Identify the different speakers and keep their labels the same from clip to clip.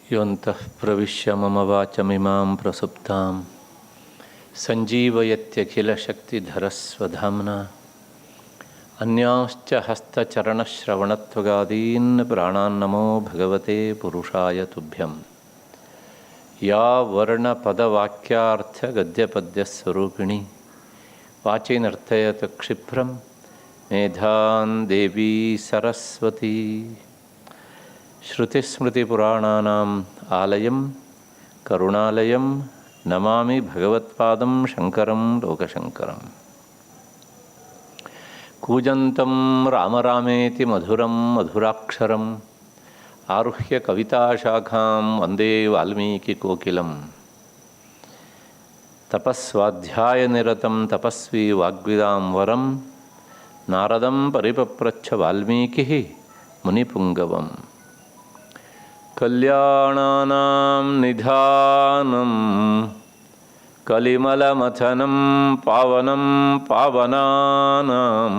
Speaker 1: ಯೋಂತಃ ಪ್ರವಿಶ್ಯ ಮಮ ವಾಚಮಿಮಾಂ ಪ್ರಸುಪ್ತಾಂ ಸಂಜೀವಯತ್ಯಖಿಲಶಕ್ತಿಧರಸ್ವಧಾಮ್ನಾ ಅನ್ಯಾಶ್ಚ ಹಸ್ತಚರಣಶ್ರವಣತ್ವಗಾದೀನ್ ಪ್ರಾಣಾನ್ನಮೋ ಭಗವತೆ ಪುರುಷಾಯ ತುಭ್ಯಂ. ಯಾ ವರ್ಣಪದವಾಕ್ಯಾರ್ಥಗದ್ಯಪದ್ಯಸ್ವರೂಪಿಣಿ ವಾಚಿನರ್ತಯತ ಕ್ಷಿಪ್ರಂ ಮೇಧಾನ್ ದೇವಿ ಸರಸ್ವತಿ. ಶ್ರುತಿಸ್ಮೃತಿಪುರಾಣಾನಾಂ ಆಲಯಂ ಕರುಣಾಲಯಂ ನಮಾಮಿ ಭಗವತ್ಪಾದಂ ಶಂಕರಂ ಲೋಕಶಂಕರಂ. ಕೂಜಂತಂ ರಾಮರಾಮೇತಿ ಮಧುರಂ ಮಧುರಾಕ್ಷರಂ ಆರುಹ್ಯ ಕವಿತಾಶಾಖಾಂ ವಂದೇ ವಾಲ್ಮೀಕಿಕೋಕಿಲಂ. ತಪಸ್ವಾಧ್ಯಾಯನಿರತಂ ತಪಸ್ವಿ ವಾಗ್ವಿದಾಂ ವರಂ ನಾರದಂ ಪರಿಪಪ್ರಚ್ಛ ವಾಲ್ಮೀಕಿ ಮುನಿಪುಂಗವಂ. ಕಲ್ಯಾಣಾನಾಂ ನಿಧಾನಂ ಕಲಿಮಲಮಥನಂ ಪಾವನಂ ಪಾವನಾನಾಂ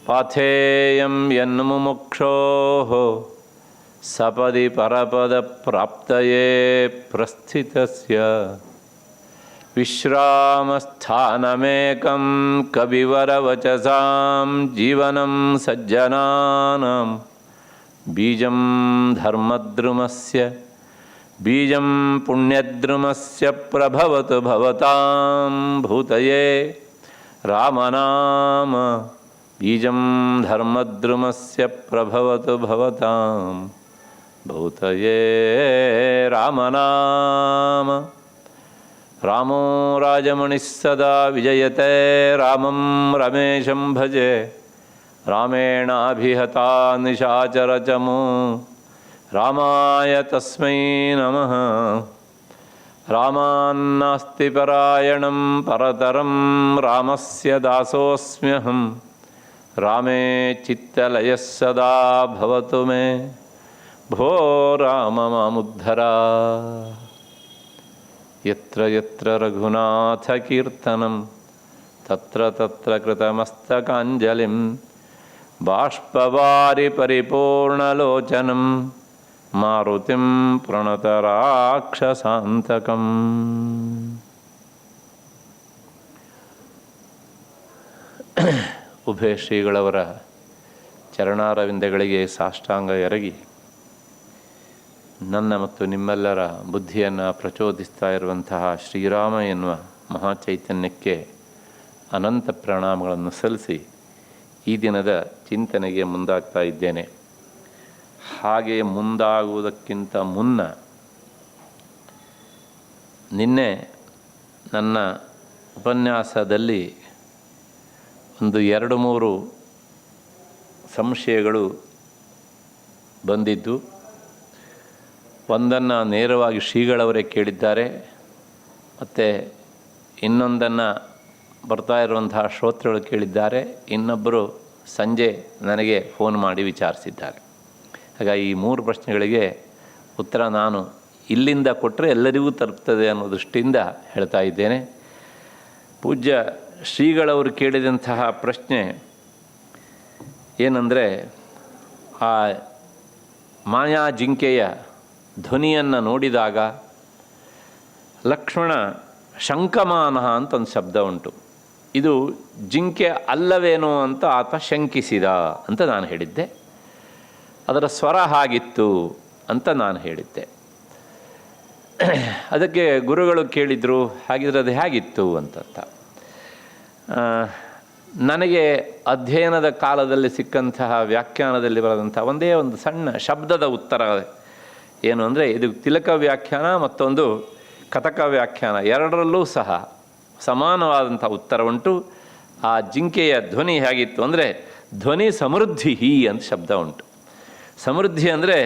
Speaker 1: ಪಾಥೇಯಂ ಯನ್ಮುಮುಕ್ಷೋಃ ಸಪದಿ ಪರಪದ ಪ್ರಾಪ್ತಯೇ ಪ್ರಸ್ಥಿತಸ್ಯ ವಿಶ್ರಾಮಸ್ಥಾನಮೇಕಂ ಕವಿವರವಚಸಾಂ ಜೀವನಂ ಸಜ್ಜನಾನಾಂ ಬೀಜಂ ಧರ್ಮದ್ರುಮಸ್ಯ ಬೀಜಂ ಪುಣ್ಯದ್ರುಮಸ್ಯ ಪ್ರಭವತು ಭವತಾಂ ಭೂತಯೇ ರಾಮನಾಮ ಬೀಜಂ ಧರ್ಮದ್ರುಮಸ್ಯ ಪ್ರಭವತು ಭವತಾಂ ಭೂತಯೇ ರಾಮನಾಮ. ರಾಮೋ ರಾಜಮಣಿಃ ಸದಾ ವಿಜಯತೆ ರಾಮಂ ರಮೇಶಂ ಭಜೆ ರಾಮೇಣಾಭಿಹತಾ ನಿಶಾಚರಚಮೋ ರಾಮಾಯ ತಸ್ಮೈ ನಮಃ. ರಾಮಾನ್ನಾಸ್ತಿ ಪರಾಯಣಂ ಪರತರಂ ರಾಮಸ್ಯ ದಾಸೋಸ್ಮ್ಯಹಂ ರಾಮೇ ಚಿತ್ತಲಯಃ ಸದಾ ಭವತು ಮೇ ಭೋ ರಾಮ ಮಾಮುದ್ಧರ. ಯತ್ರ ಯತ್ರ ರಘುನಾಥ ಕೀರ್ತನಂ ತತ್ರ ತತ್ರ ಕೃತಮಸ್ತಕಾಂಜಲಿಂ ಬಾಷ್ಪವಾರಿ ಪರಿಪೂರ್ಣಲೋಚನಂ ಮಾರುತಿಂ ಪ್ರಣತರಾಕ್ಷಸಾಂತಕಂ. ಉಭಯ ಶ್ರೀಗಳವರ ಚರಣಾರವಿಂದಗಳಿಗೆ ಸಾಷ್ಟಾಂಗ ಎರಗಿ ನನ್ನ ಮತ್ತು ನಿಮ್ಮೆಲ್ಲರ ಬುದ್ಧಿಯನ್ನು ಪ್ರಚೋದಿಸ್ತಾ ಇರುವಂತಹ ಶ್ರೀರಾಮ ಎನ್ನುವ ಮಹಾಚೈತನ್ಯಕ್ಕೆ ಅನಂತ ಪ್ರಣಾಮಗಳನ್ನು ಸಲ್ಲಿಸಿ ಈ ದಿನದ ಚಿಂತನೆಗೆ ಮುಂದಾಗ್ತಾ ಇದ್ದೇನೆ. ಹಾಗೆ ಮುಂದಾಗುವುದಕ್ಕಿಂತ ಮುನ್ನ ನಿನ್ನೆ ನನ್ನ ಉಪನ್ಯಾಸದಲ್ಲಿ ಒಂದು 2-3 ಸಂಶಯಗಳು ಬಂದಿದ್ದು. ಒಂದನ್ನು ನೇರವಾಗಿ ಶ್ರೀಗಳವರೇ ಕೇಳಿದ್ದಾರೆ, ಮತ್ತು ಇನ್ನೊಂದನ್ನು ಬರ್ತಾ ಇರುವಂತಹ ಶ್ರೋತೃಗಳು ಕೇಳಿದ್ದಾರೆ, ಇನ್ನೊಬ್ಬರು ಸಂಜೆ ನನಗೆ ಫೋನ್ ಮಾಡಿ ವಿಚಾರಿಸಿದ್ದಾರೆ. ಹಾಗಾಗಿ ಈ 3 ಪ್ರಶ್ನೆಗಳಿಗೆ ಉತ್ತರ ನಾನು ಇಲ್ಲಿಂದ ಕೊಟ್ಟರೆ ಎಲ್ಲರಿಗೂ ತಲುಪ್ತದೆ ಅನ್ನೋ ದೃಷ್ಟಿಯಿಂದ ಹೇಳ್ತಾ ಇದ್ದೇನೆ. ಪೂಜ್ಯ ಶ್ರೀಗಳವರು ಕೇಳಿದಂತಹ ಪ್ರಶ್ನೆ ಏನಂದರೆ, ಆ ಮಾಯಾ ಜಿಂಕೆಯ ಧ್ವನಿಯನ್ನು ನೋಡಿದಾಗ ಲಕ್ಷ್ಮಣ ಶಂಕಮಾನ ಅಂತ ಒಂದು ಶಬ್ದ ಉಂಟು, ಇದು ಜಿಂಕೆ ಅಲ್ಲವೇನೋ ಅಂತ ಆತ ಶಂಕಿಸಿದ ಅಂತ ನಾನು ಹೇಳಿದ್ದೆ. ಅದರ ಸ್ವರ ಹಾಗಿತ್ತು ಅಂತ ನಾನು ಹೇಳಿದ್ದೆ. ಅದಕ್ಕೆ ಗುರುಗಳು ಕೇಳಿದರು, ಹಾಗಿದ್ರೆ ಅದು ಹೇಗಿತ್ತು ಅಂತಂತ. ನನಗೆ ಅಧ್ಯಯನದ ಕಾಲದಲ್ಲಿ ಸಿಕ್ಕಂತಹ ವ್ಯಾಖ್ಯಾನದಲ್ಲಿ ಬರೆದಂಥ ಒಂದೇ ಒಂದು ಸಣ್ಣ ಶಬ್ದದ ಉತ್ತರ ಏನು ಅಂದರೆ, ಇದು ತಿಲಕ ವ್ಯಾಖ್ಯಾನ ಮತ್ತೊಂದು ಕಥಕ ವ್ಯಾಖ್ಯಾನ, ಎರಡರಲ್ಲೂ ಸಹ ಸಮಾನವಾದಂಥ ಉತ್ತರ ಉಂಟು. ಆ ಜಿಂಕೆಯ ಧ್ವನಿ ಹೇಗಿತ್ತು ಅಂದರೆ, ಧ್ವನಿ ಸಮೃದ್ಧಿ ಅಂತ ಶಬ್ದ ಉಂಟು. ಸಮೃದ್ಧಿ ಅಂದರೆ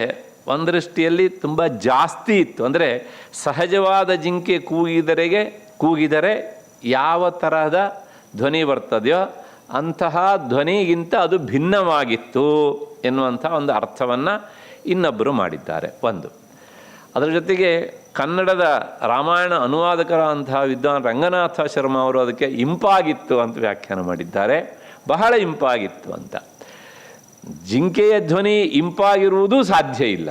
Speaker 1: ಒಂದು ದೃಷ್ಟಿಯಲ್ಲಿ ತುಂಬ ಜಾಸ್ತಿ ಇತ್ತು. ಅಂದರೆ ಸಹಜವಾದ ಜಿಂಕೆ ಕೂಗಿದರೆ ಯಾವ ತರಹದ ಧ್ವನಿ ಬರ್ತದೆಯೋ ಅಂತಹ ಧ್ವನಿಗಿಂತ ಅದು ಭಿನ್ನವಾಗಿತ್ತು ಎನ್ನುವಂಥ ಒಂದು ಅರ್ಥವನ್ನು ಇನ್ನೊಬ್ಬರು ಮಾಡಿದ್ದಾರೆ. ಒಂದು ಅದರ ಜೊತೆಗೆ ಕನ್ನಡದ ರಾಮಾಯಣ ಅನುವಾದಕರಾದಂತಹ ವಿದ್ವಾನ್ ರಂಗನಾಥ ಶರ್ಮಾ ಅವರು ಅದಕ್ಕೆ ಇಂಪಾಗಿತ್ತು ಅಂತ ವ್ಯಾಖ್ಯಾನ ಮಾಡಿದ್ದಾರೆ. ಬಹಳ ಇಂಪಾಗಿತ್ತು ಅಂತ. ಜಿಂಕೆಯ ಧ್ವನಿ ಇಂಪಾಗಿರುವುದೂ ಸಾಧ್ಯ ಇಲ್ಲ,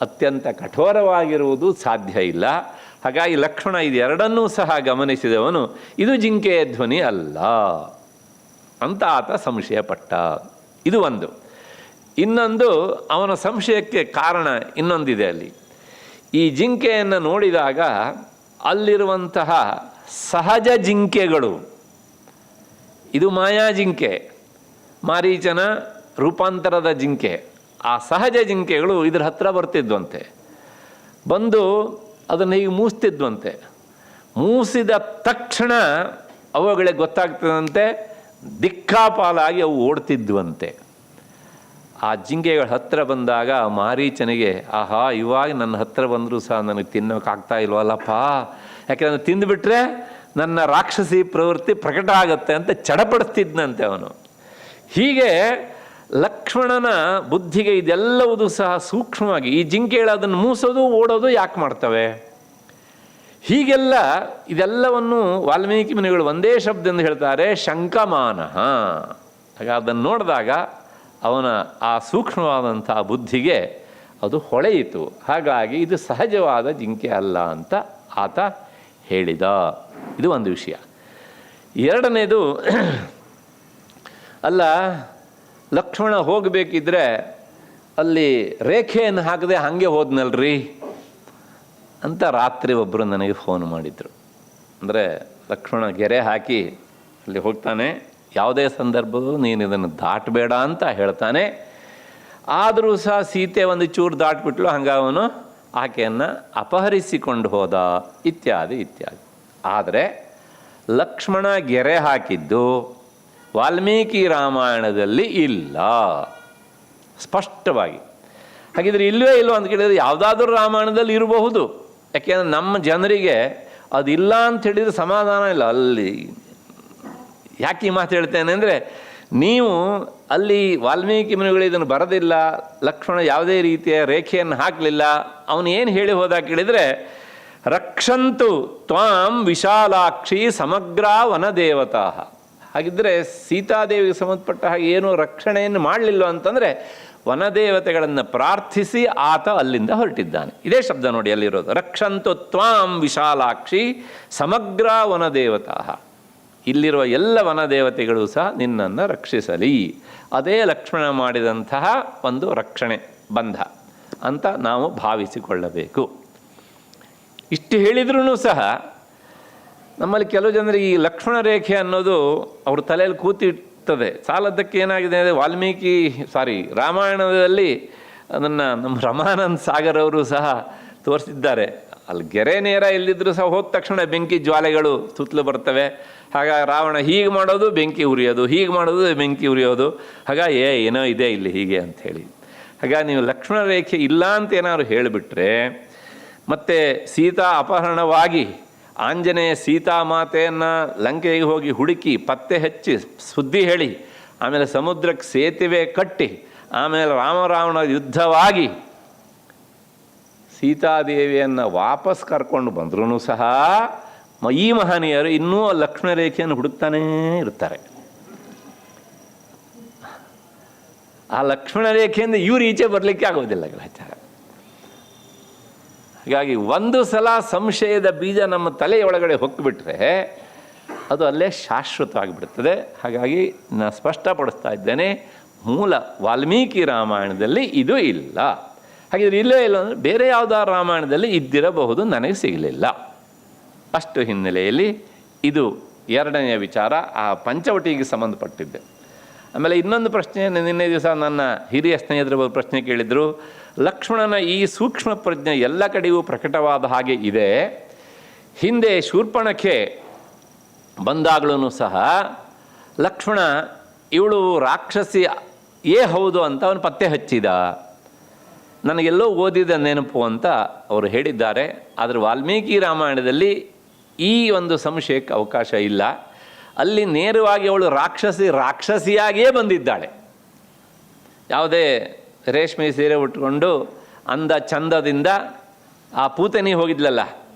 Speaker 1: ಅತ್ಯಂತ ಕಠೋರವಾಗಿರುವುದು ಸಾಧ್ಯ ಇಲ್ಲ. ಹಾಗಾಗಿ ಲಕ್ಷ್ಮಣ ಇದೆರಡನ್ನೂ ಸಹ ಗಮನಿಸಿದವನು ಇದು ಜಿಂಕೆಯ ಧ್ವನಿ ಅಲ್ಲ ಅಂತ ಆತ ಸಂಶಯಪಟ್ಟ. ಇದು ಒಂದು. ಇನ್ನೊಂದು, ಅವನ ಸಂಶಯಕ್ಕೆ ಕಾರಣ ಇನ್ನೊಂದಿದೆ. ಅಲ್ಲಿ ಈ ಜಿಂಕೆಯನ್ನು ನೋಡಿದಾಗ ಅಲ್ಲಿರುವಂತಹ ಸಹಜ ಜಿಂಕೆಗಳು, ಇದು ಮಾಯಾ ಜಿಂಕೆ, ಮಾರೀಚನ ರೂಪಾಂತರದ ಜಿಂಕೆ, ಆ ಸಹಜ ಜಿಂಕೆಗಳು ಇದ್ರ ಹತ್ರ ಬರ್ತಿದ್ವಂತೆ. ಬಂದು ಅದನ್ನು ಹೀಗೆ ಮೂಸ್ತಿದ್ವಂತೆ. ಮೂಸಿದ ತಕ್ಷಣ ಅವುಗಳಿಗೆ ಗೊತ್ತಾಗ್ತದಂತೆ, ದಿಕ್ಕಾಪಾಲಾಗಿ ಅವು ಓಡ್ತಿದ್ವಂತೆ. ಆ ಜಿಂಕೆಗಳ ಹತ್ತಿರ ಬಂದಾಗ ಮಾರೀಚನಿಗೆ, ಆಹಾ, ಇವಾಗ ನನ್ನ ಹತ್ತಿರ ಬಂದರೂ ಸಹ ನನಗೆ ತಿನ್ನೋಕ್ಕಾಗ್ತಾ ಇಲ್ವಲ್ಲಪ್ಪ, ಯಾಕೆಂದರೆ ತಿಂದುಬಿಟ್ರೆ ನನ್ನ ರಾಕ್ಷಸಿ ಪ್ರವೃತ್ತಿ ಪ್ರಕಟ ಆಗುತ್ತೆ ಅಂತ ಚಡಪಡಿಸ್ತಿದ್ನಂತೆ ಅವನು. ಹೀಗೆ ಲಕ್ಷ್ಮಣನ ಬುದ್ಧಿಗೆ ಇದೆಲ್ಲವೂ ಸಹ ಸೂಕ್ಷ್ಮವಾಗಿ, ಈ ಜಿಂಕೆಗಳು ಅದನ್ನು ಮೂಸೋದು ಓಡೋದು ಯಾಕೆ ಮಾಡ್ತವೆ, ಹೀಗೆಲ್ಲ ಇದೆಲ್ಲವನ್ನು ವಾಲ್ಮೀಕಿ ಮುನಿಗಳು ಒಂದೇ ಶಬ್ದದಿಂದ ಹೇಳ್ತಾರೆ, ಶಂಕಮಾನ. ಹಾಗೆ ಅದನ್ನು ನೋಡಿದಾಗ ಅವನ ಆ ಸೂಕ್ಷ್ಮವಾದಂಥ ಬುದ್ಧಿಗೆ ಅದು ಹೊಳೆಯಿತು. ಹಾಗಾಗಿ ಇದು ಸಹಜವಾದ ಜಿಂಕೆ ಅಲ್ಲ ಅಂತ ಆತ ಹೇಳಿದ. ಇದು ಒಂದು ವಿಷಯ. ಎರಡನೇದು, ಅಲ್ಲ ಲಕ್ಷ್ಮಣ ಹೋಗಬೇಕಿದ್ರೆ ಅಲ್ಲಿ ರೇಖೆಯನ್ನು ಹಾಕದೆ ಹಾಗೆ ಹೋದ್ನಲ್ರಿ ಅಂತ ರಾತ್ರಿ ಒಬ್ಬರು ನನಗೆ ಫೋನ್ ಮಾಡಿದರು. ಅಂದರೆ ಲಕ್ಷ್ಮಣ ಗೆರೆ ಹಾಕಿ ಅಲ್ಲಿ ಹೋಗ್ತಾನೆ, ಯಾವುದೇ ಸಂದರ್ಭದಲ್ಲೂ ನೀನು ಇದನ್ನು ದಾಟಬೇಡ ಅಂತ ಹೇಳ್ತಾನೆ. ಆದರೂ ಸಹ ಸೀತೆ ಒಂದು ಚೂರು ದಾಟ್ಬಿಟ್ಲು, ಹಂಗೆ ಅವನು ಆಕೆಯನ್ನು ಅಪಹರಿಸಿಕೊಂಡು ಹೋದ ಇತ್ಯಾದಿ ಇತ್ಯಾದಿ. ಆದರೆ ಲಕ್ಷ್ಮಣ ಗೆರೆ ಹಾಕಿದ್ದು ವಾಲ್ಮೀಕಿ ರಾಮಾಯಣದಲ್ಲಿ ಇಲ್ಲ, ಸ್ಪಷ್ಟವಾಗಿ. ಹಾಗಿದ್ರೆ ಇಲ್ಲವೇ ಇಲ್ಲೋ ಅಂತ ಕೇಳಿದರೆ ಯಾವುದಾದ್ರೂ ರಾಮಾಯಣದಲ್ಲಿ ಇರಬಹುದು. ಯಾಕೆಂದರೆ ನಮ್ಮ ಜನರಿಗೆ ಅದಿಲ್ಲ ಅಂತ ಹೇಳಿದರೆ ಸಮಾಧಾನ ಇಲ್ಲ. ಅಲ್ಲಿ ಯಾಕೆ ಈ ಮಾತು ಹೇಳ್ತೇನೆ ಅಂದರೆ, ನೀವು ಅಲ್ಲಿ ವಾಲ್ಮೀಕಿ ಮುನಿಗಳು ಇದನ್ನು ಬರೆದಿಲ್ಲ, ಲಕ್ಷ್ಮಣ ಯಾವುದೇ ರೀತಿಯ ರೇಖೆಯನ್ನು ಹಾಕಲಿಲ್ಲ, ಅವನು ಏನು ಹೇಳಿ ಹೋದ ಕೇಳಿದರೆ, ರಕ್ಷಂತು ತ್ವಾಂ ವಿಶಾಲಾಕ್ಷಿ ಸಮಗ್ರ ವನದೇವತಾ. ಹಾಗಿದ್ದರೆ ಸೀತಾದೇವಿಗೆ ಸಂಬಂಧಪಟ್ಟ ಹಾಗೆ ಏನೂ ರಕ್ಷಣೆಯನ್ನು ಮಾಡಲಿಲ್ಲ ಅಂತಂದರೆ ವನದೇವತೆಗಳನ್ನು ಪ್ರಾರ್ಥಿಸಿ ಆತ ಅಲ್ಲಿಂದ ಹೊರಟಿದ್ದಾನೆ. ಇದೇ ಶಬ್ದ ನೋಡಿ ಅಲ್ಲಿರೋದು, ರಕ್ಷಂತು ತ್ವಾಂ ವಿಶಾಲಾಕ್ಷಿ ಸಮಗ್ರ ವನದೇವತಾ. ಇಲ್ಲಿರುವ ಎಲ್ಲ ವನದೇವತೆಗಳು ಸಹ ನಿನ್ನನ್ನು ರಕ್ಷಿಸಲಿ. ಅದೇ ಲಕ್ಷ್ಮಣ ಮಾಡಿದಂತಹ ಒಂದು ರಕ್ಷಣೆ ಬಂಧ ಅಂತ ನಾವು ಭಾವಿಸಿಕೊಳ್ಳಬೇಕು. ಇಷ್ಟು ಹೇಳಿದ್ರೂ ಸಹ ನಮ್ಮಲ್ಲಿ ಕೆಲವು ಜನರಿಗೆ ಈ ಲಕ್ಷ್ಮಣ ರೇಖೆ ಅನ್ನೋದು ಅವ್ರ ತಲೆಯಲ್ಲಿ ಕೂತಿರ್ತದೆ. ಸಾಲದ್ದಕ್ಕೆ ಏನಾಗಿದೆ ಅಂದರೆ ರಾಮಾಯಣದಲ್ಲಿ ಅದನ್ನು ನಮ್ಮ ರಮಾನಂದ್ ಸಾಗರ್ ಅವರು ಸಹ ತೋರಿಸಿದ್ದಾರೆ. ಅಲ್ಲಿ ಗೆರೆ ನೇರ ಇಲ್ಲಿದ್ದರೂ ಸಹ ಹೋದ ತಕ್ಷಣ ಬೆಂಕಿ ಜ್ವಾಲೆಗಳು ಸುತ್ತಲೂ ಬರ್ತವೆ. ಹಾಗಾಗಿ ರಾವಣ ಹೀಗೆ ಮಾಡೋದು ಬೆಂಕಿ ಉರಿಯೋದು, ಹೀಗೆ ಮಾಡೋದು ಬೆಂಕಿ ಉರಿಯೋದು, ಹಾಗಾಗಿ ಏನೋ ಇದೆ ಇಲ್ಲಿ ಹೀಗೆ ಅಂಥೇಳಿ. ಹಾಗಾಗಿ ನೀವು ಲಕ್ಷ್ಮಣ ರೇಖೆ ಇಲ್ಲ ಅಂತ ಏನಾದ್ರು ಹೇಳಿಬಿಟ್ರೆ, ಮತ್ತು ಸೀತಾ ಅಪಹರಣವಾಗಿ ಆಂಜನೇಯ ಸೀತಾಮಾತೆಯನ್ನು ಲಂಕೆಗೆ ಹೋಗಿ ಹುಡುಕಿ ಪತ್ತೆ ಹಚ್ಚಿ ಸುದ್ದಿ ಹೇಳಿ, ಆಮೇಲೆ ಸಮುದ್ರಕ್ಕೆ ಸೇತುವೆ ಕಟ್ಟಿ, ಆಮೇಲೆ ರಾಮರಾವಣ ಯುದ್ಧವಾಗಿ ಸೀತಾದೇವಿಯನ್ನು ವಾಪಸ್ ಕರ್ಕೊಂಡು ಬಂದ್ರೂ ಸಹ ಈ ಮಹನೀಯರು ಇನ್ನೂ ಲಕ್ಷ್ಮಣ ರೇಖೆಯನ್ನು ಹುಡುಕ್ತಾನೇ ಇರ್ತಾರೆ. ಆ ಲಕ್ಷ್ಮಣ ರೇಖೆಯಿಂದ ಇವ್ರು ಈಚೆ ಬರಲಿಕ್ಕೆ ಆಗೋದಿಲ್ಲ ಗ್ರಹಚಾರ. ಹೀಗಾಗಿ ಒಂದು ಸಲ ಸಂಶಯದ ಬೀಜ ನಮ್ಮ ತಲೆಯೊಳಗಡೆ ಹೊಕ್ಕಿಬಿಟ್ರೆ ಅದು ಅಲ್ಲೇ ಶಾಶ್ವತವಾಗಿಬಿಡ್ತದೆ. ಹಾಗಾಗಿ ನಾನು ಸ್ಪಷ್ಟಪಡಿಸ್ತಾ ಇದ್ದೇನೆ, ಮೂಲ ವಾಲ್ಮೀಕಿ ರಾಮಾಯಣದಲ್ಲಿ ಇದು ಇಲ್ಲ. ಹಾಗಿದ್ರೆ ಇಲ್ಲೇ ಇಲ್ಲ ಅಂದರೆ ಬೇರೆ ಯಾವುದಾದ್ರು ರಾಮಾಯಣದಲ್ಲಿ ಇದ್ದಿರಬಹುದು, ನನಗೆ ಸಿಗಲಿಲ್ಲ. ಅಷ್ಟು ಹಿನ್ನೆಲೆಯಲ್ಲಿ ಇದು ಎರಡನೆಯ ವಿಚಾರ, ಆ ಪಂಚವಟಿಗೆ ಸಂಬಂಧಪಟ್ಟಿದ್ದೆ. ಆಮೇಲೆ ಇನ್ನೊಂದು ಪ್ರಶ್ನೆ, ನಿನ್ನೆ ದಿವಸ ನನ್ನ ಹಿರಿಯ ಸ್ನೇಹಿತರು ಪ್ರಶ್ನೆ ಕೇಳಿದರು. ಲಕ್ಷ್ಮಣನ ಈ ಸೂಕ್ಷ್ಮ ಪ್ರಜ್ಞೆ ಎಲ್ಲ ಕಡೆಯೂ ಪ್ರಕಟವಾದ ಹಾಗೆ ಇದೆ. ಹಿಂದೆ ಶೂರ್ಪಣಖೆ ಬಂದಾಗಲೂ ಸಹ ಲಕ್ಷ್ಮಣ ಇವಳು ರಾಕ್ಷಸಿ ಹೌದು ಅಂತ ಅವನು ಪತ್ತೆ ಹಚ್ಚಿದ. ನನಗೆಲ್ಲೋ ಓದಿದ ನೆನಪು ಅಂತ ಅವರು ಹೇಳಿದ್ದಾರೆ. ಆದರೆ ವಾಲ್ಮೀಕಿ ರಾಮಾಯಣದಲ್ಲಿ ಈ ಒಂದು ಸಂಶಯಕ್ಕೆ ಅವಕಾಶ ಇಲ್ಲ. ಅಲ್ಲಿ ನೇರವಾಗಿ ಅವಳು ರಾಕ್ಷಸಿಯಾಗಿಯೇ ಬಂದಿದ್ದಾಳೆ. ಯಾವುದೇ ರೇಷ್ಮೆ ಸೀರೆ ಉಟ್ಕೊಂಡು ಅಂದ ಚಂದದಿಂದ ಆ ಪೂತನಿ ಹೋಗಿದ್ಲಲ್ಲ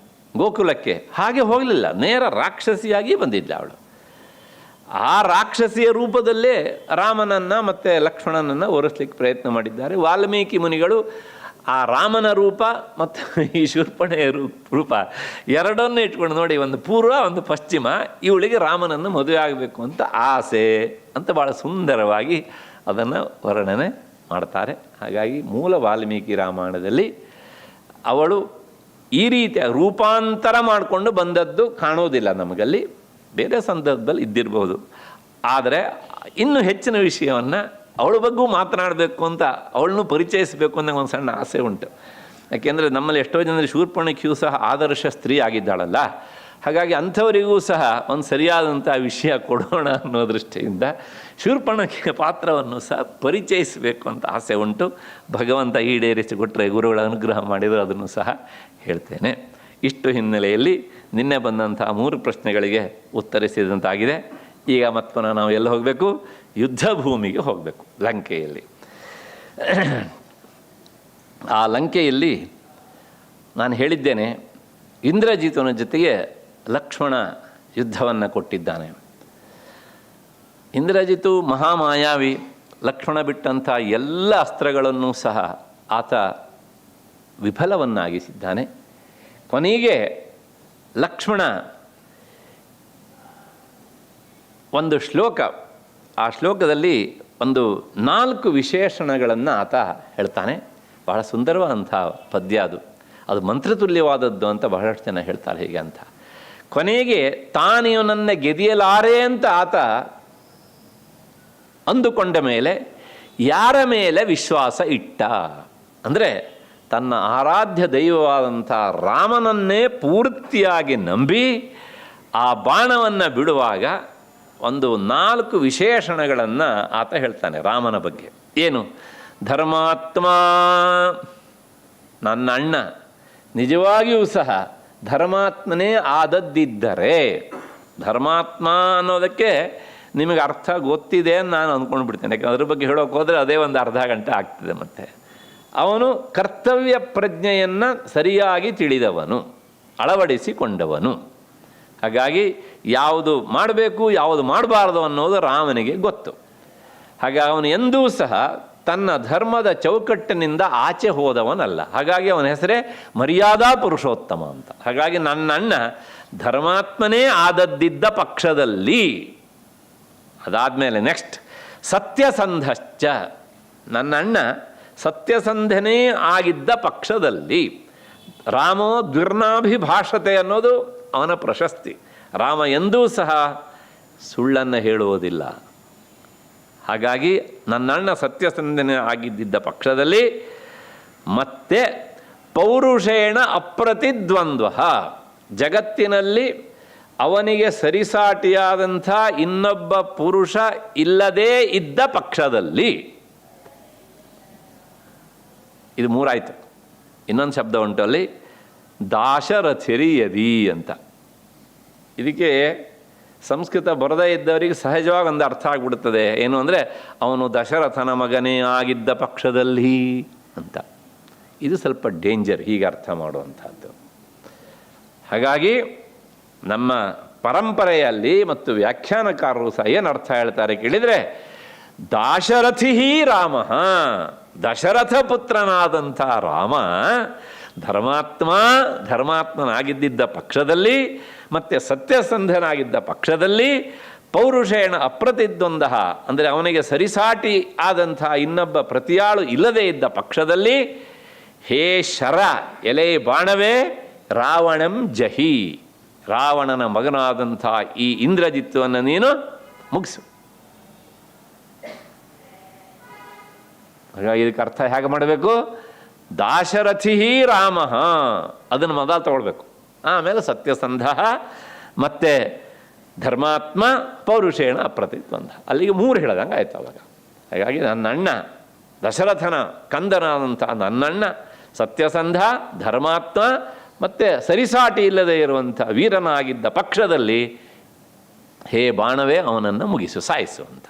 Speaker 1: ಗೋಕುಲಕ್ಕೆ, ಹಾಗೆ ಹೋಗಲಿಲ್ಲ, ನೇರ ರಾಕ್ಷಸಿಯಾಗಿ ಬಂದಿದ್ದ ಅವಳು. ಆ ರಾಕ್ಷಸಿಯ ರೂಪದಲ್ಲೇ ರಾಮನನ್ನು ಮತ್ತು ಲಕ್ಷ್ಮಣನನ್ನು ಒರೆಸ್ಲಿಕ್ಕೆ ಪ್ರಯತ್ನ ಮಾಡಿದ್ದಾರೆ. ವಾಲ್ಮೀಕಿ ಮುನಿಗಳು ಆ ರಾಮನ ರೂಪ ಮತ್ತು ಈ ಶೂರ್ಪಣೆಯ ರೂಪ ಎರಡನ್ನೂ ಇಟ್ಕೊಂಡು ನೋಡಿ, ಒಂದು ಪೂರ್ವ ಒಂದು ಪಶ್ಚಿಮ, ಇವಳಿಗೆ ರಾಮನನ್ನು ಮದುವೆ ಆಗಬೇಕು ಅಂತ ಆಸೆ ಅಂತ ಭಾಳ ಸುಂದರವಾಗಿ ಅದನ್ನು ವರ್ಣನೆ ಮಾಡ್ತಾರೆ. ಹಾಗಾಗಿ ಮೂಲ ವಾಲ್ಮೀಕಿ ರಾಮಾಯಣದಲ್ಲಿ ಅವಳು ಈ ರೀತಿಯ ರೂಪಾಂತರ ಮಾಡಿಕೊಂಡು ಬಂದದ್ದು ಕಾಣೋದಿಲ್ಲ ನಮಗಲ್ಲಿ. ಬೇರೆ ಸಂದರ್ಭದಲ್ಲಿ ಇದ್ದಿರ್ಬೋದು. ಆದರೆ ಇನ್ನೂ ಹೆಚ್ಚಿನ ವಿಷಯವನ್ನು ಅವಳ ಬಗ್ಗೂ ಮಾತನಾಡಬೇಕು ಅಂತ, ಅವಳನ್ನು ಪರಿಚಯಿಸಬೇಕು ಅನ್ನೋ ಒಂದು ಸಣ್ಣ ಆಸೆ ಉಂಟು. ಯಾಕೆಂದರೆ ನಮ್ಮಲ್ಲಿ ಎಷ್ಟೋ ಜನರು ಶೂರ್ಪಣಖಿಯೂ ಸಹ ಆದರ್ಶ ಸ್ತ್ರೀ ಆಗಿದ್ದಾಳಲ್ಲ, ಹಾಗಾಗಿ ಅಂಥವರಿಗೂ ಸಹ ಒಂದು ಸರಿಯಾದಂಥ ವಿಷಯ ಕೊಡೋಣ ಅನ್ನೋ ದೃಷ್ಟಿಯಿಂದ ಶೂರ್ಪಣಖಿಯ ಪಾತ್ರವನ್ನು ಸಹ ಪರಿಚಯಿಸಬೇಕು ಅಂತ ಆಸೆ ಉಂಟು. ಭಗವಂತ ಈಡೇರಿಸಿಕೊಟ್ರೆ, ಗುರುಗಳ ಅನುಗ್ರಹ ಮಾಡಿದರೂ ಅದನ್ನು ಸಹ ಹೇಳ್ತೇನೆ. ಇಷ್ಟು ಹಿನ್ನೆಲೆಯಲ್ಲಿ ನಿನ್ನೆ ಬಂದಂಥ 3 ಪ್ರಶ್ನೆಗಳಿಗೆ ಉತ್ತರಿಸಿದಂತಾಗಿದೆ. ಈಗ ಮತ್ತೆ ನಾವು ಎಲ್ಲಿ ಹೋಗಬೇಕು? ಯುದ್ಧ ಭೂಮಿಗೆ ಹೋಗಬೇಕು. ಲಂಕೆಯಲ್ಲಿ, ಆ ಲಂಕೆಯಲ್ಲಿ ನಾನು ಹೇಳಿದ್ದೇನೆ, ಇಂದ್ರಜಿತನ ಜೊತೆಗೆ ಲಕ್ಷ್ಮಣ ಯುದ್ಧವನ್ನು ಕೊಟ್ಟಿದ್ದಾನೆ. ಇಂದ್ರಜಿತು ಮಹಾಮಾಯಾವಿ, ಲಕ್ಷ್ಮಣ ಬಿಟ್ಟಂಥ ಎಲ್ಲ ಅಸ್ತ್ರಗಳನ್ನು ಸಹ ಆತ ವಿಫಲವನ್ನಾಗಿಸಿದ್ದಾನೆ. ಕೊನೆಗೆ ಲಕ್ಷ್ಮಣ ಒಂದು ಶ್ಲೋಕ, ಆ ಶ್ಲೋಕದಲ್ಲಿ ಒಂದು 4 ವಿಶೇಷಣಗಳನ್ನು ಆತ ಹೇಳ್ತಾನೆ. ಬಹಳ ಸುಂದರವಾದಂಥ ಪದ್ಯ ಅದು. ಅದು ಮಂತ್ರತುಲ್ಯವಾದದ್ದು ಅಂತ ಬಹಳಷ್ಟು ಜನ ಹೇಳ್ತಾರೆ ಹೀಗೆ ಅಂತ. ಕೊನೆಗೆ ತಾನಿವನನ್ನ ಗೆದಿಯಲಾರೆ ಅಂತ ಆತ ಅಂದುಕೊಂಡ ಮೇಲೆ ಯಾರ ಮೇಲೆ ವಿಶ್ವಾಸ ಇಟ್ಟ ಅಂದರೆ, ತನ್ನ ಆರಾಧ್ಯ ದೈವವಾದಂಥ ರಾಮನನ್ನೇ ಪೂರ್ತಿಯಾಗಿ ನಂಬಿ ಆ ಬಾಣವನ್ನು ಬಿಡುವಾಗ ಒಂದು 4 ವಿಶೇಷಣಗಳನ್ನು ಆತ ಹೇಳ್ತಾನೆ ರಾಮನ ಬಗ್ಗೆ. ಏನು? ಧರ್ಮಾತ್ಮ, ನನ್ನ ಅಣ್ಣ ನಿಜವಾಗಿಯೂ ಸಹ ಧರ್ಮಾತ್ಮನೇ ಆದದ್ದಿದ್ದರೆ, ಧರ್ಮಾತ್ಮ ಅನ್ನೋದಕ್ಕೆ ನಿಮಗೆ ಅರ್ಥ ಗೊತ್ತಿದೆ ಅಂತ ನಾನು ಅಂದ್ಕೊಂಡು ಬಿಡ್ತೇನೆ. ಯಾಕಂದ್ರೆ ಅದ್ರ ಬಗ್ಗೆ ಹೇಳೋಕೆ ಹೋದರೆ ಅದೇ ಒಂದು ಅರ್ಧ ಗಂಟೆ ಆಗ್ತದೆ. ಮತ್ತು ಅವನು ಕರ್ತವ್ಯ ಪ್ರಜ್ಞೆಯನ್ನು ಸರಿಯಾಗಿ ತಿಳಿದವನು, ಅಳವಡಿಸಿಕೊಂಡವನು. ಹಾಗಾಗಿ ಯಾವುದು ಮಾಡಬೇಕು ಯಾವುದು ಮಾಡಬಾರ್ದು ಅನ್ನೋದು ರಾಮನಿಗೆ ಗೊತ್ತು. ಹಾಗಾಗಿ ಅವನು ಎಂದೂ ಸಹ ತನ್ನ ಧರ್ಮದ ಚೌಕಟ್ಟಿನಿಂದ ಆಚೆ ಹೋದವನಲ್ಲ. ಹಾಗಾಗಿ ಅವನ ಹೆಸರೇ ಮರ್ಯಾದಾ ಪುರುಷೋತ್ತಮ ಅಂತ. ಹಾಗಾಗಿ ನನ್ನ ಅಣ್ಣ ಧರ್ಮಾತ್ಮನೇ ಆದದ್ದಿದ್ದ ಪಕ್ಷದಲ್ಲಿ, ಅದಾದಮೇಲೆ ನೆಕ್ಸ್ಟ್ ಸತ್ಯಸಂಧಶ್ಚ, ನನ್ನ ಅಣ್ಣ ಸತ್ಯಸಂಧನೇ ಆಗಿದ್ದ ಪಕ್ಷದಲ್ಲಿ, ರಾಮೋ ದ್ವಿರ್ನಾಭಿಭಾಷತೆ ಅನ್ನೋದು ಅವನ ಪ್ರಶಸ್ತಿ. ರಾಮ ಎಂದೂ ಸಹ ಸುಳ್ಳನ್ನು ಹೇಳುವುದಿಲ್ಲ. ಹಾಗಾಗಿ ನನ್ನಣ್ಣ ಸತ್ಯಸಂಧನೆ ಆಗಿದ್ದ ಪಕ್ಷದಲ್ಲಿ, ಮತ್ತೆ ಪೌರುಷೇಣ ಅಪ್ರತಿದ್ವಂದ್ವ, ಜಗತ್ತಿನಲ್ಲಿ ಅವನಿಗೆ ಸರಿಸಾಟಿಯಾದಂಥ ಇನ್ನೊಬ್ಬ ಪುರುಷ ಇಲ್ಲದೇ ಇದ್ದ ಪಕ್ಷದಲ್ಲಿ. ಇದು 3 ಆಯಿತು. ಇನ್ನೊಂದು ಶಬ್ದ ಉಂಟು ಅಲ್ಲಿ, ದಾಶರಥಿರಿ ಯದಿ ಅಂತ. ಇದಕ್ಕೆ ಸಂಸ್ಕೃತ ಬರದೇ ಇದ್ದವರಿಗೆ ಸಹಜವಾಗಿ ಒಂದು ಅರ್ಥ ಆಗಿಬಿಡುತ್ತದೆ. ಏನು ಅಂದರೆ, ಅವನು ದಶರಥನ ಮಗನೇ ಆಗಿದ್ದ ಪಕ್ಷದಲ್ಲಿ ಅಂತ. ಇದು ಸ್ವಲ್ಪ ಡೇಂಜರ್ ಹೀಗೆ ಅರ್ಥ ಮಾಡುವಂಥದ್ದು. ಹಾಗಾಗಿ ನಮ್ಮ ಪರಂಪರೆಯಲ್ಲಿ ಮತ್ತು ವ್ಯಾಖ್ಯಾನಕಾರರು ಸಹ ಏನು ಅರ್ಥ ಹೇಳ್ತಾರೆ ಕೇಳಿದರೆ, ದಾಶರಥಿ ರಾಮ, ದಶರಥ ಪುತ್ರನಾದಂಥ ರಾಮ ಧರ್ಮಾತ್ಮನಾಗಿದ್ದ ಪಕ್ಷದಲ್ಲಿ, ಮತ್ತು ಸತ್ಯಸಂಧನಾಗಿದ್ದ ಪಕ್ಷದಲ್ಲಿ, ಪೌರುಷೇಣ ಅಪ್ರತಿದ್ವಂದ ಅಂದರೆ ಅವನಿಗೆ ಸರಿಸಾಟಿ ಆದಂಥ ಇನ್ನೊಬ್ಬ ಪ್ರತಿಯಾಳು ಇಲ್ಲದೇ ಇದ್ದ ಪಕ್ಷದಲ್ಲಿ, ಹೇ ಶರ, ಎಲೆ ಬಾಣವೇ, ರಾವಣಂ ಜಹಿ, ರಾವಣನ ಮಗನಾದಂಥ ಈ ಇಂದ್ರಜಿತ್ತುವನ್ನು ನೀನು ಮುಗಿಸು. ಹಾಗಾಗಿ ಇದಕ್ಕೆ ಅರ್ಥ ಹೇಗೆ ಮಾಡಬೇಕು? ದಾಶರಥಿ ರಾಮ, ಅದನ್ನು ಮೊದಲು ತಗೊಳ್ಬೇಕು. ಆಮೇಲೆ ಸತ್ಯಸಂಧ, ಮತ್ತು ಧರ್ಮಾತ್ಮ, ಪೌರುಷೇಣ ಅಪ್ರತಿದ್ವಂದ, ಅಲ್ಲಿಗೆ 3 ಹೇಳ್ದಂಗೆ ಆಯ್ತು ಅವಾಗ. ಹಾಗಾಗಿ ನನ್ನಣ್ಣ ದಶರಥನ ಕಂದನಾದಂಥ ನನ್ನಣ್ಣ ಸತ್ಯಸಂಧ, ಧರ್ಮಾತ್ಮ, ಮತ್ತು ಸರಿಸಾಟಿ ಇಲ್ಲದೆ ಇರುವಂಥ ವೀರನಾಗಿದ್ದ ಪಕ್ಷದಲ್ಲಿ, ಹೇ ಬಾಣವೇ ಅವನನ್ನು ಮುಗಿಸು, ಸಾಯಿಸು ಅಂತ.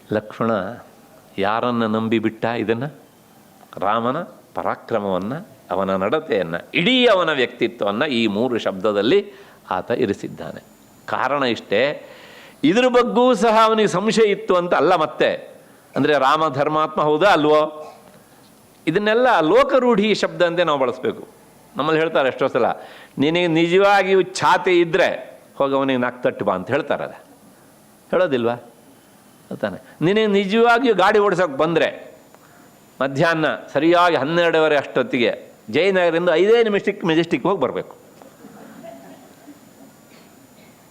Speaker 1: ಲಕ್ಷ್ಮಣ ಯಾರನ್ನು ನಂಬಿಬಿಟ್ಟ ಇದನ್ನು? ರಾಮನ ಪರಾಕ್ರಮವನ್ನು, ಅವನ ನಡತೆಯನ್ನು, ಇಡೀ ಅವನ ವ್ಯಕ್ತಿತ್ವವನ್ನು ಈ 3 ಶಬ್ದದಲ್ಲಿ ಆತ ಇರಿಸಿದ್ದಾನೆ. ಕಾರಣ ಇಷ್ಟೇ, ಇದ್ರ ಬಗ್ಗೂ ಸಹ ಅವನಿಗೆ ಸಂಶಯ ಇತ್ತು ಅಂತ ಅಲ್ಲ. ಮತ್ತೆ ಅಂದರೆ ರಾಮ ಧರ್ಮಾತ್ಮ ಹೌದಾ ಅಲ್ವೋ? ಇದನ್ನೆಲ್ಲ ಲೋಕರೂಢಿ ಶಬ್ದ ಅಂತೆ ನಾವು ಬಳಸಬೇಕು. ನಮ್ಮಲ್ಲಿ ಹೇಳ್ತಾರೆ ಎಷ್ಟೋ ಸಲ, ನಿನಗೆ ನಿಜವಾಗಿಯೂ ಛಾತಿ ಇದ್ದರೆ ಹೋಗಿ ಅವನಿಗೆ ನಾಲ್ಕು ತಟ್ಟು ಬಾ ಅಂತ ಹೇಳ್ತಾರಲ್ಲ, ಹೇಳೋದಿಲ್ವಾ ತಾನೆ? ನಿನಗೆ ನಿಜವಾಗಿಯೂ ಗಾಡಿ ಓಡಿಸೋಕೆ ಬಂದರೆ ಮಧ್ಯಾಹ್ನ ಸರಿಯಾಗಿ 12:30 ಅಷ್ಟೊತ್ತಿಗೆ ಜಯನಗರದಿಂದ 5 ನಿಮಿಷಕ್ಕೆ ಮೆಜೆಸ್ಟಿಕ್ ಹೋಗಿ ಬರಬೇಕು,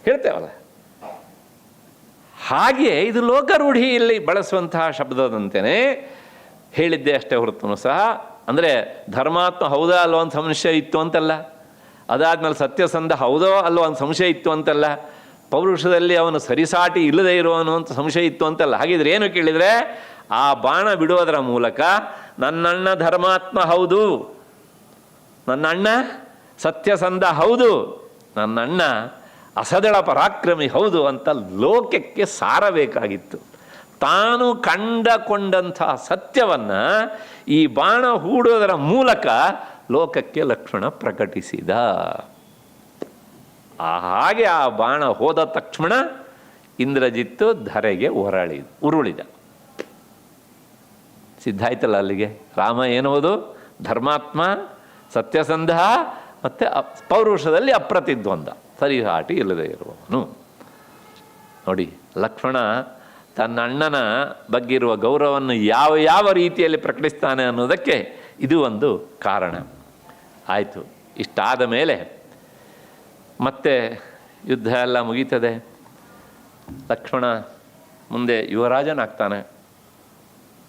Speaker 1: ಹೇಳ್ತೇವಲ್ಲ. ಹಾಗೆ ಇದು ಲೋಕರೂಢಿಯಲ್ಲಿ ಬಳಸುವಂತಹ ಶಬ್ದದಂತೆಯೇ ಹೇಳಿದ್ದೆ ಅಷ್ಟೇ ಹೊರತು ಸಹ, ಅಂದರೆ ಧರ್ಮಾತ್ಮ ಹೌದಾ ಅಲ್ವೋ ಅಂತ ಸಂಶಯ ಇತ್ತು ಅಂತಲ್ಲ, ಅದಾದಮೇಲೆ ಸತ್ಯಸಂಧ ಹೌದೋ ಅಲ್ವೋ ಅಂತ ಸಂಶಯ ಇತ್ತು ಅಂತಲ್ಲ, ಪೌರುಷದಲ್ಲಿ ಅವನು ಸರಿಸಾಟಿ ಇಲ್ಲದೆ ಇರುವನು ಅಂತ ಸಂಶಯ ಇತ್ತು ಅಂತಲ್ಲ. ಹಾಗಿದ್ರೆ ಏನು ಕೇಳಿದರೆ, ಆ ಬಾಣ ಬಿಡುವುದರ ಮೂಲಕ ನನ್ನಣ್ಣ ಧರ್ಮಾತ್ಮ ಹೌದು, ನನ್ನಣ್ಣ ಸತ್ಯಸಂಧ ಹೌದು, ನನ್ನಣ್ಣ ಅಸದಳ ಪರಾಕ್ರಮಿ ಹೌದು ಅಂತ ಲೋಕಕ್ಕೆ ಸಾರಬೇಕಾಗಿತ್ತು. ತಾನು ಕಂಡಕೊಂಡಂಥ ಸತ್ಯವನ್ನು ಈ ಬಾಣ ಹೂಡೋದರ ಮೂಲಕ ಲೋಕಕ್ಕೆ ಲಕ್ಷ್ಮಣ ಪ್ರಕಟಿಸಿದ. ಹಾಗೆ ಆ ಬಾಣ ಹೋದ ತಕ್ಷಣ ಇಂದ್ರಜಿತ್ತು ಧರೆಗೆ ಉರುಳಿದ. ಸಿದ್ಧಾಯ್ತಲ್ಲ ಅಲ್ಲಿಗೆ. ರಾಮ ಏನೋದು? ಧರ್ಮಾತ್ಮ, ಸತ್ಯಸಂಧ ಮತ್ತು ಪೌರುಷದಲ್ಲಿ ಅಪ್ರತಿದ್ವಂದ, ಸರಿಸಾಟಿ ಇಲ್ಲದೆ ಇರುವವನು. ನೋಡಿ, ಲಕ್ಷ್ಮಣ ತನ್ನ ಅಣ್ಣನ ಬಗ್ಗೆ ಇರುವ ಗೌರವವನ್ನು ಯಾವ ಯಾವ ರೀತಿಯಲ್ಲಿ ಪ್ರಕಟಿಸ್ತಾನೆ ಅನ್ನೋದಕ್ಕೆ ಇದು ಒಂದು ಕಾರಣ. ಆಯಿತು, ಇಷ್ಟಾದ ಮೇಲೆ ಮತ್ತೆ ಯುದ್ಧ ಎಲ್ಲ ಮುಗೀತದೆ. ಲಕ್ಷ್ಮಣ ಮುಂದೆ ಯುವರಾಜನಾಗ್ತಾನೆ.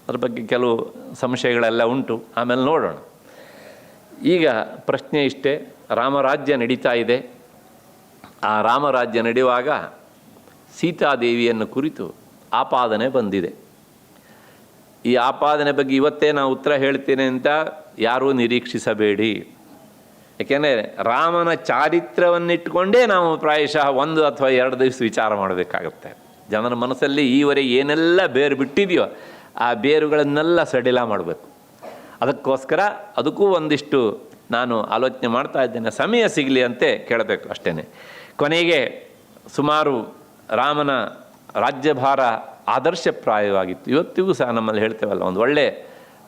Speaker 1: ಅದ್ರ ಬಗ್ಗೆ ಕೆಲವು ಸಂಶಯಗಳೆಲ್ಲ ಉಂಟು, ಆಮೇಲೆ ನೋಡೋಣ. ಈಗ ಪ್ರಶ್ನೆ ಇಷ್ಟೇ, ರಾಮರಾಜ್ಯ ನಡೀತಾ ಇದೆ. ಆ ರಾಮರಾಜ್ಯ ನಡೆಯುವಾಗ ಸೀತಾದೇವಿಯನ್ನು ಕುರಿತು ಆಪಾದನೆ ಬಂದಿದೆ. ಈ ಆಪಾದನೆ ಬಗ್ಗೆ ಇವತ್ತೇ ನಾವು ಉತ್ತರ ಹೇಳ್ತೇನೆ ಅಂತ ಯಾರೂ ನಿರೀಕ್ಷಿಸಬೇಡಿ. ಏಕೆಂದರೆ ರಾಮನ ಚಾರಿತ್ರ್ಯವನ್ನಿಟ್ಟುಕೊಂಡೇ ನಾವು ಪ್ರಾಯಶಃ 1 ಅಥವಾ 2 ದಿವಸ ವಿಚಾರ ಮಾಡಬೇಕಾಗತ್ತೆ. ಜನರ ಮನಸ್ಸಲ್ಲಿ ಈವರೆಗೆ ಏನೆಲ್ಲ ಬೇರು ಬಿಟ್ಟಿದೆಯೋ ಆ ಬೇರುಗಳನ್ನೆಲ್ಲ ಸಡಿಲ ಮಾಡಬೇಕು. ಅದಕ್ಕೋಸ್ಕರ ಅದಕ್ಕೂ ಒಂದಿಷ್ಟು ನಾನು ಆಲೋಚನೆ ಮಾಡ್ತಾ ಇದ್ದೇನೆ, ಸಮಯ ಸಿಗಲಿ ಅಂತೆ ಕೇಳಬೇಕು ಅಷ್ಟೇ. ಕೊನೆಗೆ ಸುಮಾರು ರಾಮನ ರಾಜ್ಯಭಾರ ಆದರ್ಶಪ್ರಾಯವಾಗಿತ್ತು. ಇವತ್ತಿಗೂ ಸಹ ನಮ್ಮಲ್ಲಿ ಹೇಳ್ತೇವಲ್ಲ, ಒಂದು ಒಳ್ಳೆ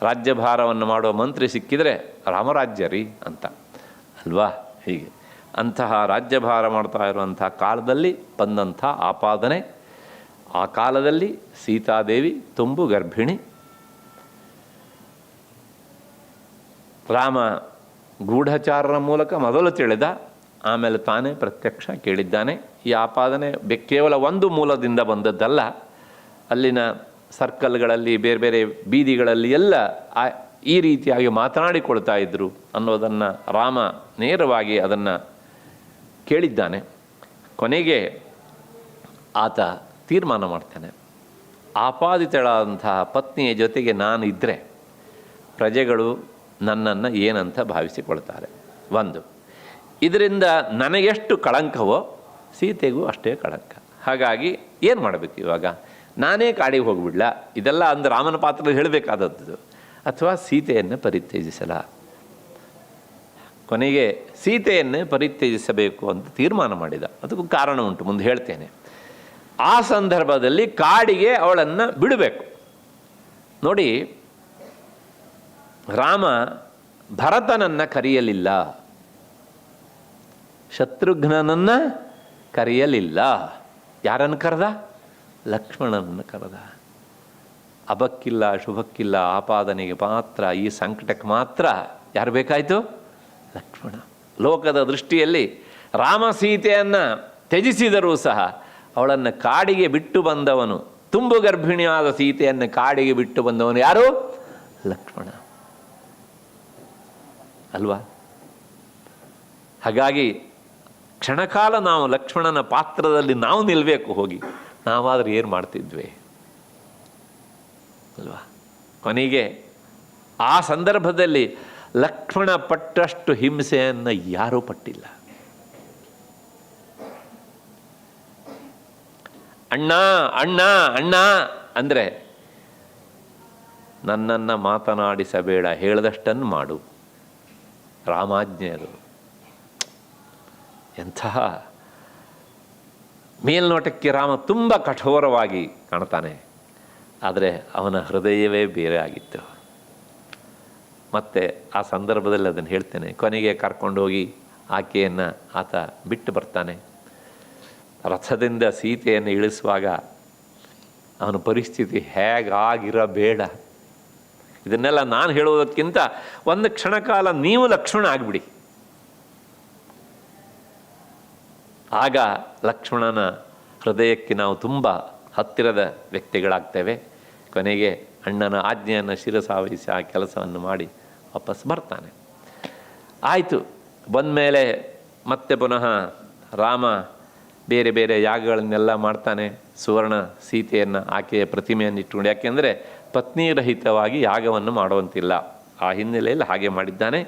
Speaker 1: ರಾಜ್ಯಭಾರವನ್ನು ಮಾಡುವ ಮಂತ್ರಿ ಸಿಕ್ಕಿದರೆ ರಾಮರಾಜ್ಯ ರೀ ಅಂತ ಅಲ್ವಾ? ಹೀಗೆ ಅಂತಹ ರಾಜ್ಯಭಾರ ಮಾಡ್ತಾ ಇರುವಂಥ ಕಾಲದಲ್ಲಿ ಬಂದಂಥ ಆಪಾದನೆ. ಆ ಕಾಲದಲ್ಲಿ ಸೀತಾದೇವಿ ತುಂಬು ಗರ್ಭಿಣಿ. ರಾಮ ಗೂಢಚಾರರ ಮೂಲಕ ಮೊದಲು ತಿಳಿದ, ಆಮೇಲೆ ತಾನೇ ಪ್ರತ್ಯಕ್ಷ ಕೇಳಿದ್ದಾನೆ. ಈ ಆಪಾದನೆ ಕೇವಲ ಒಂದು ಮೂಲದಿಂದ ಬಂದದ್ದಲ್ಲ. ಅಲ್ಲಿನ ಸರ್ಕಲ್ಗಳಲ್ಲಿ, ಬೇರೆ ಬೇರೆ ಬೀದಿಗಳಲ್ಲಿ ಎಲ್ಲ ಈ ರೀತಿಯಾಗಿ ಮಾತನಾಡಿಕೊಳ್ತಾ ಇದ್ದರು ಅನ್ನೋದನ್ನು ರಾಮ ನೇರವಾಗಿ ಅದನ್ನು ಕೇಳಿದ್ದಾನೆ. ಕೊನೆಗೆ ಆತ ತೀರ್ಮಾನ ಮಾಡ್ತಾನೆ, ಆಪಾದಿತಳಾದಂತಹ ಪತ್ನಿಯ ಜೊತೆಗೆ ನಾನು ಇದ್ದರೆ ಪ್ರಜೆಗಳು ನನ್ನನ್ನು ಏನಂತ ಭಾವಿಸಿಕೊಳ್ತಾರೆ. ಒಂದು, ಇದರಿಂದ ನನಗೆಷ್ಟು ಕಳಂಕವೋ ಸೀತೆಗೂ ಅಷ್ಟೇ ಕಳಂಕ. ಹಾಗಾಗಿ ಏನು ಮಾಡಬೇಕು ಇವಾಗ? ನಾನೇ ಕಾಡಿಗೆ ಹೋಗಿಬಿಡ್ಲ? ಇದೆಲ್ಲ ಅಂದು ರಾಮನ ಪಾತ್ರದಲ್ಲಿ ಹೇಳಬೇಕಾದದ್ದು. ಅಥವಾ ಸೀತೆಯನ್ನು ಪರಿತ್ಯಜಿಸಲ? ಕೊನೆಗೆ ಸೀತೆಯನ್ನೇ ಪರಿತ್ಯಜಿಸಬೇಕು ಅಂತ ತೀರ್ಮಾನ ಮಾಡಿದ. ಅದಕ್ಕೂ ಕಾರಣ ಉಂಟು, ಮುಂದೆ ಹೇಳ್ತೇನೆ. ಆ ಸಂದರ್ಭದಲ್ಲಿ ಕಾಡಿಗೆ ಅವಳನ್ನು ಬಿಡಬೇಕು. ನೋಡಿ, ರಾಮ ಭರತನನ್ನು ಕರೆಯಲಿಲ್ಲ, ಶತ್ರುಘ್ನನನ್ನು ಕರೆಯಲಿಲ್ಲ. ಯಾರನ್ನು ಕರೆದ? ಲಕ್ಷ್ಮಣನನ್ನು ಕರೆದ. ಅಬಕ್ಕಿಲ್ಲ, ಶುಭಕ್ಕಿಲ್ಲ, ಆಪಾದನೆಗೆ ಮಾತ್ರ, ಈ ಸಂಕಟಕ್ಕೆ ಮಾತ್ರ ಯಾರು ಬೇಕಾಯಿತು? ಲಕ್ಷ್ಮಣ. ಲೋಕದ ದೃಷ್ಟಿಯಲ್ಲಿ ರಾಮ ಸೀತೆಯನ್ನು ತ್ಯಜಿಸಿದರೂ ಸಹ ಅವಳನ್ನು ಕಾಡಿಗೆ ಬಿಟ್ಟು ಬಂದವನು, ತುಂಬು ಗರ್ಭಿಣಿಯಾದ ಸೀತೆಯನ್ನು ಕಾಡಿಗೆ ಬಿಟ್ಟು ಬಂದವನು ಯಾರು? ಲಕ್ಷ್ಮಣ ಅಲ್ವಾ? ಹಾಗಾಗಿ ಕ್ಷಣಕಾಲ ನಾವು ಲಕ್ಷ್ಮಣನ ಪಾತ್ರದಲ್ಲಿ ನಾವು ನಿಲ್ಲಬೇಕು. ಹೋಗಿ ನಾವಾದರೆ ಏನು ಮಾಡ್ತಿದ್ವಿ ಅಲ್ವಾ? ಕೊನೆಗೆ ಆ ಸಂದರ್ಭದಲ್ಲಿ ಲಕ್ಷ್ಮಣ ಪಟ್ಟಷ್ಟು ಹಿಂಸೆಯನ್ನು ಯಾರೂ ಪಟ್ಟಿಲ್ಲ. ಅಣ್ಣ ಅಣ್ಣ ಅಣ್ಣ ಅಂದರೆ ನನ್ನನ್ನು ಮಾತನಾಡಿಸಬೇಡ, ಹೇಳಿದಷ್ಟನ್ನು ಮಾಡು, ರಾಮಾಜ್ಞೆ ಅದು. ಎಂತಹ ಮೇಲ್ನೋಟಕ್ಕೆ ರಾಮ ತುಂಬ ಕಠೋರವಾಗಿ ಕಾಣ್ತಾನೆ, ಆದರೆ ಅವನ ಹೃದಯವೇ ಬೇರೆ ಆಗಿತ್ತು. ಮತ್ತೆ ಆ ಸಂದರ್ಭದಲ್ಲಿ ಅದನ್ನು ಹೇಳ್ತೇನೆ. ಕೊನೆಗೆ ಕರ್ಕೊಂಡೋಗಿ ಆಕೆಯನ್ನು ಆತ ಬಿಟ್ಟು ಬರ್ತಾನೆ. ರಥದಿಂದ ಸೀತೆಯನ್ನು ಇಳಿಸುವಾಗ ಅವನ ಪರಿಸ್ಥಿತಿ ಹೇಗಾಗಿರಬೇಡ. ಇದನ್ನೆಲ್ಲ ನಾನು ಹೇಳುವುದಕ್ಕಿಂತ ಒಂದು ಕ್ಷಣಕಾಲ ನೀವು ಲಕ್ಷ್ಮಣ ಆಗಿಬಿಡಿ. ಆಗ ಲಕ್ಷ್ಮಣನ ಹೃದಯಕ್ಕೆ ನಾವು ತುಂಬ ಹತ್ತಿರದ ವ್ಯಕ್ತಿಗಳಾಗ್ತೇವೆ. ಕೊನೆಗೆ ಅಣ್ಣನ ಆಜ್ಞೆಯನ್ನು ಶಿರಸಾವಹಿಸಿ ಆ ಕೆಲಸವನ್ನು ಮಾಡಿ ವಾಪಸ್ ಬರ್ತಾನೆ. ಆಯಿತು, ಬಂದಮೇಲೆ ಮತ್ತೆ ಪುನಃ ರಾಮ ಬೇರೆ ಬೇರೆ ಯಾಗಗಳನ್ನೆಲ್ಲ ಮಾಡ್ತಾನೆ. ಸುವರ್ಣ ಸೀತೆಯನ್ನು, ಆಕೆಯ ಪ್ರತಿಮೆಯನ್ನು ಇಟ್ಕೊಂಡು, ಯಾಕೆಂದರೆ ಪತ್ನಿರಹಿತವಾಗಿ ಯಾಗವನ್ನು ಮಾಡುವಂತಿಲ್ಲ. ಆ ಹಿನ್ನೆಲೆಯಲ್ಲಿ ಹಾಗೆ ಮಾಡಿದ್ದಾನೆ.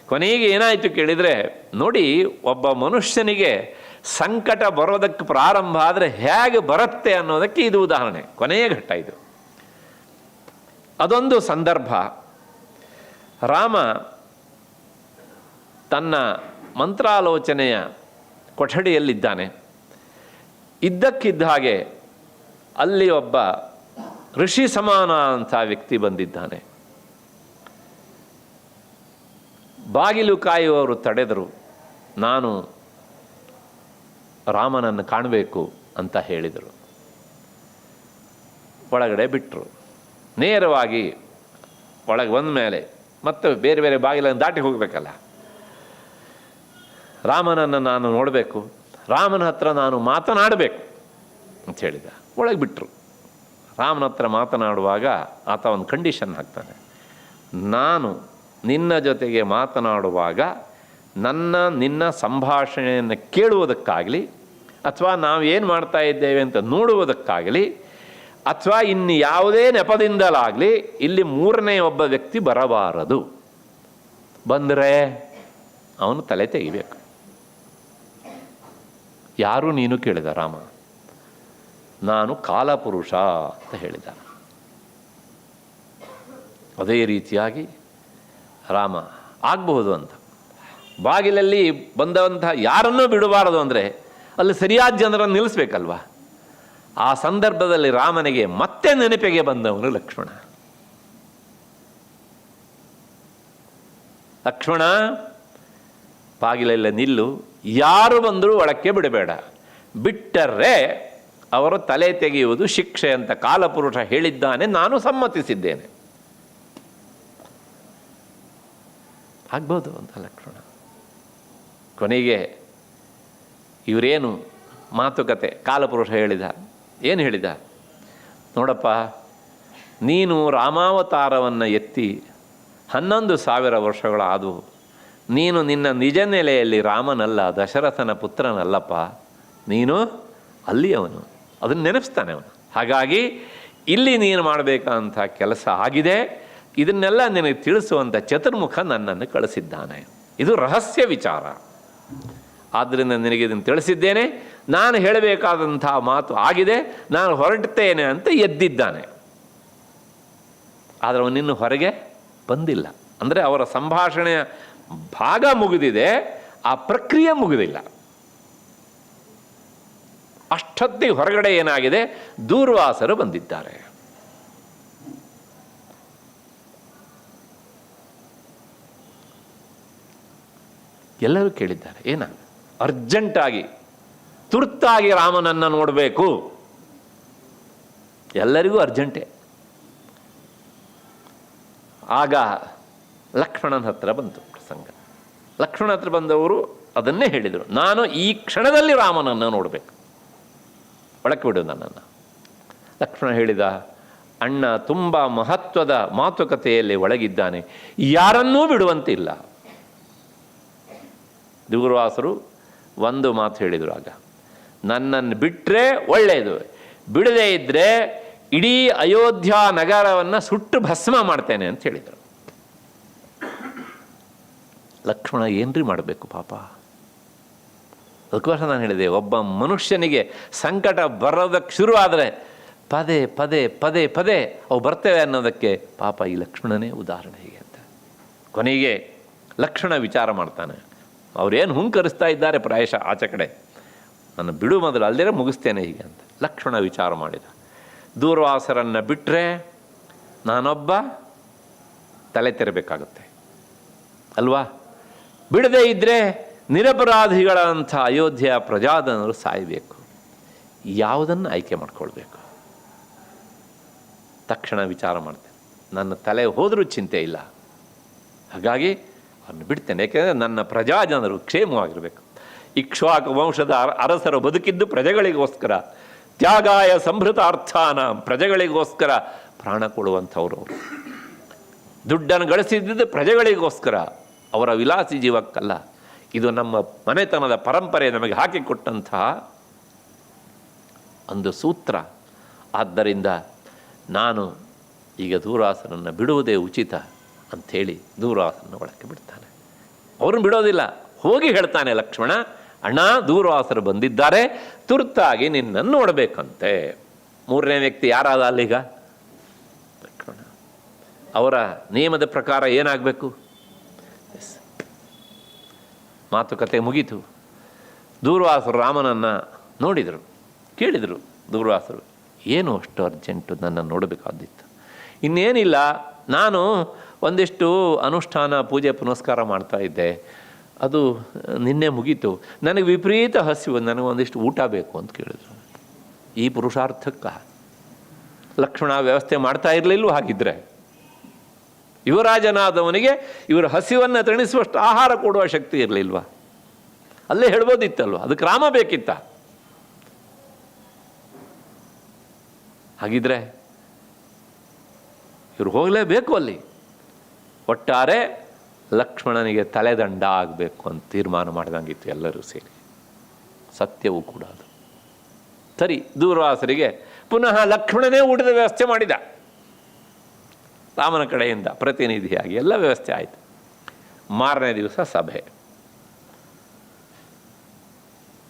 Speaker 1: ಕೊನೆಗೆ ಏನಾಯಿತು ಕೇಳಿದರೆ, ನೋಡಿ, ಒಬ್ಬ ಮನುಷ್ಯನಿಗೆ ಸಂಕಟ ಬರೋದಕ್ಕೆ ಪ್ರಾರಂಭ ಆದರೆ ಹೇಗೆ ಬರುತ್ತೆ ಅನ್ನೋದಕ್ಕೆ ಇದು ಉದಾಹರಣೆ. ಕೊನೆಯ ಘಟ್ಟ ಇದು. ಅದೊಂದು ಸಂದರ್ಭ. ರಾಮ ತನ್ನ ಮಂತ್ರಾಲೋಚನೆಯ ಕೊಠಡಿಯಲ್ಲಿದ್ದಾನೆ. ಇದ್ದಕ್ಕಿದ್ದ ಹಾಗೆ ಅಲ್ಲಿ ಒಬ್ಬ ಋಷಿ ಸಮಾನ ಅಂತ ವ್ಯಕ್ತಿ ಬಂದಿದ್ದಾನೆ. ಬಾಗಿಲು ಕಾಯುವವರು ತಡೆದರು. ನಾನು ರಾಮನನ್ನು ಕಾಣಬೇಕು ಅಂತ ಹೇಳಿದರು. ಒಳಗಡೆ ಬಿಟ್ಟರು. ನೇರವಾಗಿ ಒಳಗೆ ಬಂದ ಮೇಲೆ ಮತ್ತೆ ಬೇರೆ ಬೇರೆ ಬಾಗಿಲನ್ನು ದಾಟಿ ಹೋಗಬೇಕಲ್ಲ. ರಾಮನನ್ನು ನಾನು ನೋಡಬೇಕು, ರಾಮನ ಹತ್ರ ನಾನು ಮಾತನಾಡಬೇಕು ಅಂತ ಹೇಳಿದ. ಒಳಗೆ ಬಿಟ್ಟರು. ರಾಮನ ಹತ್ರ ಮಾತನಾಡುವಾಗ ಆತ ಒಂದು ಕಂಡೀಷನ್ ಹಾಕ್ತಾನೆ. ನಾನು ನಿನ್ನ ಜೊತೆಗೆ ಮಾತನಾಡುವಾಗ ನಿನ್ನ ಸಂಭಾಷಣೆಯನ್ನು ಕೇಳುವುದಕ್ಕಾಗಲಿ, ಅಥವಾ ನಾವೇನು ಮಾಡ್ತಾ ಇದ್ದೇವೆ ಅಂತ ನೋಡುವುದಕ್ಕಾಗಲಿ, ಅಥವಾ ಇನ್ನು ಯಾವುದೇ ನೆಪದಿಂದಲಾಗಲಿ ಇಲ್ಲಿ ಮೂರನೇ ಒಬ್ಬ ವ್ಯಕ್ತಿ ಬರಬಾರದು. ಬಂದರೆ ಅವನು ತಲೆ ತೆಗಿಬೇಕು. ಯಾರು ನೀನು ಕೇಳಿದ ರಾಮ. ನಾನು ಕಾಲಪುರುಷ ಅಂತ ಹೇಳಿದ. ಅದೇ ರೀತಿಯಾಗಿ ರಾಮ ಆಗಬಹುದು ಅಂತ ಬಾಗಿಲಲ್ಲಿ ಬಂದಂತಹ ಯಾರನ್ನೂ ಬಿಡಬಾರದು ಅಂದರೆ ಅಲ್ಲಿ ಸರಿಯಾದ ಜನರನ್ನು ನಿಲ್ಲಿಸ್ಬೇಕಲ್ವ. ಆ ಸಂದರ್ಭದಲ್ಲಿ ರಾಮನಿಗೆ ಮತ್ತೆ ನೆನಪಿಗೆ ಬಂದವನು ಲಕ್ಷ್ಮಣ. ಲಕ್ಷ್ಮಣ, ಬಾಗಿಲಲ್ಲೇ ನಿಲ್ಲು, ಯಾರು ಬಂದರೂ ಒಳಕ್ಕೆ ಬಿಡಬೇಡ, ಬಿಟ್ಟರೆ ಅವರು ತಲೆ ತೆಗೆಯುವುದು ಶಿಕ್ಷೆ ಅಂತ ಕಾಲಪುರುಷ ಹೇಳಿದ್ದಾನೆ, ನಾನು ಸಮ್ಮತಿಸಿದ್ದೇನೆ. ಆಗ್ಬೋದು ಅಂತ ಲಕ್ಷ್ಮಣ. ಕೊನೆಗೆ ಇವರೇನು ಮಾತುಕತೆ ಕಾಲಪುರುಷ ಹೇಳಿದ. ಏನು ಹೇಳಿದ? ನೋಡಪ್ಪ, ನೀನು ರಾಮಾವತಾರವನ್ನು ಎತ್ತಿ 11,000 ವರ್ಷಗಳಾದವು. ನೀನು ನಿನ್ನ ನಿಜ ನೆಲೆಯಲ್ಲಿ ರಾಮನಲ್ಲ, ದಶರಥನ ಪುತ್ರನಲ್ಲಪ್ಪ, ನೀನು ಅಲ್ಲಿಯವನು. ಅದನ್ನು ನೆನಪಿಸ್ತಾನೆ ಅವನು. ಹಾಗಾಗಿ ಇಲ್ಲಿ ನೀನು ಮಾಡಬೇಕಂತ ಕೆಲಸ ಆಗಿದೆ. ಇದನ್ನೆಲ್ಲ ನಿನಗೆ ತಿಳಿಸುವಂಥ ಚತುರ್ಮುಖ ನನ್ನನ್ನು ಕಳಿಸಿದ್ದಾನೆ. ಇದು ರಹಸ್ಯ ವಿಚಾರ. ಆದ್ದರಿಂದ ನಿನಗೆ ಇದನ್ನು ತಿಳಿಸಿದ್ದೇನೆ. ನಾನು ಹೇಳಬೇಕಾದಂಥ ಮಾತು ಆಗಿದೆ, ನಾನು ಹೊರಡ್ತೇನೆ ಅಂತ ಎದ್ದಿದ್ದಾನೆ. ಆದರೆ ಅವನಿನ್ನು ಹೊರಗೆ ಬಂದಿಲ್ಲ. ಅಂದರೆ ಅವರ ಸಂಭಾಷಣೆಯ ಭಾಗ ಮುಗಿದಿದೆ, ಆ ಪ್ರಕ್ರಿಯೆ ಮುಗಿದಿಲ್ಲ. ಅಷ್ಟೊತ್ತಿಗೆ ಹೊರಗಡೆ ಏನಾಗಿದೆ, ದೂರ್ವಾಸರು ಬಂದಿದ್ದಾರೆ. ಎಲ್ಲರೂ ಕೇಳಿದ್ದಾರೆ, ಏನ ಅರ್ಜೆಂಟಾಗಿ ತುರ್ತಾಗಿ ರಾಮನನ್ನು ನೋಡಬೇಕು. ಎಲ್ಲರಿಗೂ ಅರ್ಜೆಂಟೇ. ಆಗ ಲಕ್ಷ್ಮಣನ ಹತ್ರ ಬಂತು ಪ್ರಸಂಗ. ಲಕ್ಷ್ಮಣ ಹತ್ರ ಬಂದವರು ಅದನ್ನೇ ಹೇಳಿದರು, ನಾನು ಈ ಕ್ಷಣದಲ್ಲಿ ರಾಮನನ್ನು ನೋಡಬೇಕು, ಒಳಕ್ಕೆ ಬಿಡು ನನ್ನನ್ನು. ಲಕ್ಷ್ಮಣ ಹೇಳಿದ, ಅಣ್ಣ ತುಂಬ ಮಹತ್ವದ ಮಾತುಕತೆಯಲ್ಲಿ ಒಳಗಿದ್ದಾನೆ, ಯಾರನ್ನೂ ಬಿಡುವಂತಿಲ್ಲ. ದೂರ್ವಾಸರು ಒಂದು ಮಾತು ಹೇಳಿದರು. ಆಗ ನನ್ನನ್ನು ಬಿಟ್ಟರೆ ಒಳ್ಳೆಯದು, ಬಿಡದೇ ಇದ್ದರೆ ಇಡೀ ಅಯೋಧ್ಯ ನಗರವನ್ನು ಸುಟ್ಟು ಭಸ್ಮ ಮಾಡ್ತೇನೆ ಅಂತ ಹೇಳಿದರು. ಲಕ್ಷ್ಮಣ ಏನ್ರಿ ಮಾಡಬೇಕು ಪಾಪ. ಅದಕ್ಕೋಸ್ಕರ ನಾನು ಹೇಳಿದೆ, ಒಬ್ಬ ಮನುಷ್ಯನಿಗೆ ಸಂಕಟ ಬರೋದಕ್ಕೆ ಶುರುವಾದರೆ ಪದೇ ಪದೇ ಪದೇ ಪದೇ ಅವು ಬರ್ತೇವೆ ಅನ್ನೋದಕ್ಕೆ ಪಾಪ ಈ ಲಕ್ಷ್ಮಣನೇ ಉದಾಹರಣೆ ಹೀಗೆ ಅಂತ. ಕೊನೆಗೆ ಲಕ್ಷ್ಮಣ ವಿಚಾರ ಮಾಡ್ತಾನೆ. ಅವರೇನು ಹುಂಕರಿಸ್ತಾ ಇದ್ದಾರೆ ಪ್ರಾಯಶಃ ಆಚೆ ಕಡೆ, ನಾನು ಬಿಡು ಮೊದಲು, ಅಲ್ಲದೇ ಮುಗಿಸ್ತೇನೆ ಹೀಗೆ ಅಂತ ಲಕ್ಷ್ಮಣ ವಿಚಾರ ಮಾಡಿದ. ದೂರ್ವಾಸರನ್ನು ಬಿಟ್ಟರೆ ನಾನೊಬ್ಬ ತಲೆ ತೆರಬೇಕಾಗುತ್ತೆ ಅಲ್ವಾ? ಬಿಡದೇ ಇದ್ದರೆ ನಿರಪರಾಧಿಗಳಂಥ ಅಯೋಧ್ಯೆಯ ಪ್ರಜಾಧನರು ಸಾಯಬೇಕು. ಯಾವುದನ್ನು ಆಯ್ಕೆ ಮಾಡ್ಕೊಳ್ಬೇಕು? ತಕ್ಷಣ ವಿಚಾರ ಮಾಡ್ತೇನೆ, ನನ್ನ ತಲೆ ಹೋದರೂ ಚಿಂತೆ ಇಲ್ಲ, ಹಾಗಾಗಿ ಅವನು ಬಿಡ್ತೇನೆ. ಯಾಕೆಂದರೆ ನನ್ನ ಪ್ರಜಾಜನರು ಕ್ಷೇಮವಾಗಿರಬೇಕು. ಇಕ್ಷ್ವಾಕು ವಂಶದ ಅರಸರು ಬದುಕಿದ್ದು ಪ್ರಜೆಗಳಿಗೋಸ್ಕರ, ತ್ಯಾಗಾಯ ಸಂಭೃತಾರ್ಥಾನ, ಪ್ರಜೆಗಳಿಗೋಸ್ಕರ ಪ್ರಾಣ ಕೊಡುವಂಥವ್ರು ಅವರು. ದುಡ್ಡನ್ನು ಗಳಿಸಿದ್ದು ಪ್ರಜೆಗಳಿಗೋಸ್ಕರ, ಅವರ ವಿಲಾಸಿ ಜೀವಕ್ಕಲ್ಲ. ಇದು ನಮ್ಮ ಮನೆತನದ ಪರಂಪರೆ ನಮಗೆ ಹಾಕಿಕೊಟ್ಟಂತಹ ಒಂದು ಸೂತ್ರ. ಆದ್ದರಿಂದ ನಾನು ಈಗ ದೂರ್ವಾಸನನ್ನು ಬಿಡುವುದೇ ಉಚಿತ ಅಂಥೇಳಿ ದೂರ್ವಾಸನ ಒಳಕ್ಕೆ ಬಿಡ್ತಾನೆ. ಅವ್ರನ್ನ ಬಿಡೋದಿಲ್ಲ, ಹೋಗಿ ಹೇಳ್ತಾನೆ ಲಕ್ಷ್ಮಣ, ಅಣ್ಣ ದೂರ್ವಾಸರು ಬಂದಿದ್ದಾರೆ, ತುರ್ತಾಗಿ ನಿನ್ನನ್ನು ನೋಡಬೇಕಂತೆ. ಮೂರನೇ ವ್ಯಕ್ತಿ ಯಾರಾದ ಅಲ್ಲೀಗ? ಲಕ್ಷ್ಮಣ. ಅವರ ನಿಯಮದ ಪ್ರಕಾರ ಏನಾಗಬೇಕು? ಮಾತುಕತೆ ಮುಗೀತು. ದೂರ್ವಾಸರು ರಾಮನನ್ನು ನೋಡಿದರು, ಕೇಳಿದರು. ದೂರ್ವಾಸರು, ಏನು ಅಷ್ಟು ಅರ್ಜೆಂಟು ನನ್ನನ್ನು ನೋಡಬೇಕಾದಿತ್ತು? ಇನ್ನೇನಿಲ್ಲ, ನಾನು ಒಂದಿಷ್ಟು ಅನುಷ್ಠಾನ ಪೂಜೆ ಪುನಸ್ಕಾರ ಮಾಡ್ತಾ ಇದ್ದೆ, ಅದು ನಿನ್ನೆ ಮುಗೀತು. ನನಗೆ ವಿಪರೀತ ಹಸಿವು, ನನಗೆ ಒಂದಿಷ್ಟು ಊಟ ಬೇಕು ಅಂತ ಕೇಳಿದ್ರು. ಈ ಪುರುಷಾರ್ಥಕ್ಕೆ ಲಕ್ಷ್ಮಣ ವ್ಯವಸ್ಥೆ ಮಾಡ್ತಾ ಇರಲಿಲ್ಲವೂ? ಹಾಗಿದ್ರೆ ಯುವರಾಜನಾದವನಿಗೆ ಇವರ ಹಸಿವನ್ನು ತಣಿಸುವಷ್ಟು ಆಹಾರ ಕೊಡುವ ಶಕ್ತಿ ಇರಲಿಲ್ವಾ? ಅಲ್ಲೇ ಹೇಳ್ಬೋದಿತ್ತಲ್ವ, ಅದಕ್ಕೆ ರಾಮ ಬೇಕಿತ್ತ? ಹಾಗಿದ್ರೆ ಇವರು ಹೋಗಲೇಬೇಕು ಅಲ್ಲಿ. ಒಟ್ಟಾರೆ ಲಕ್ಷ್ಮಣನಿಗೆ ತಲೆದಂಡ ಆಗಬೇಕು ಅಂತ ತೀರ್ಮಾನ ಮಾಡಿದಂಗಿತ್ತು ಎಲ್ಲರೂ ಸೇರಿ. ಸತ್ಯವೂ ಕೂಡ ಅದು. ಸರಿ, ದೂರ್ವಾಸರಿಗೆ ಪುನಃ ಲಕ್ಷ್ಮಣನೇ ಊಟದ ವ್ಯವಸ್ಥೆ ಮಾಡಿದ. ರಾಮನ ಕಡೆಯಿಂದ ಪ್ರತಿನಿಧಿಯಾಗಿ ಎಲ್ಲ ವ್ಯವಸ್ಥೆ ಆಯಿತು. ಮಾರನೇ ದಿವಸ ಸಭೆ,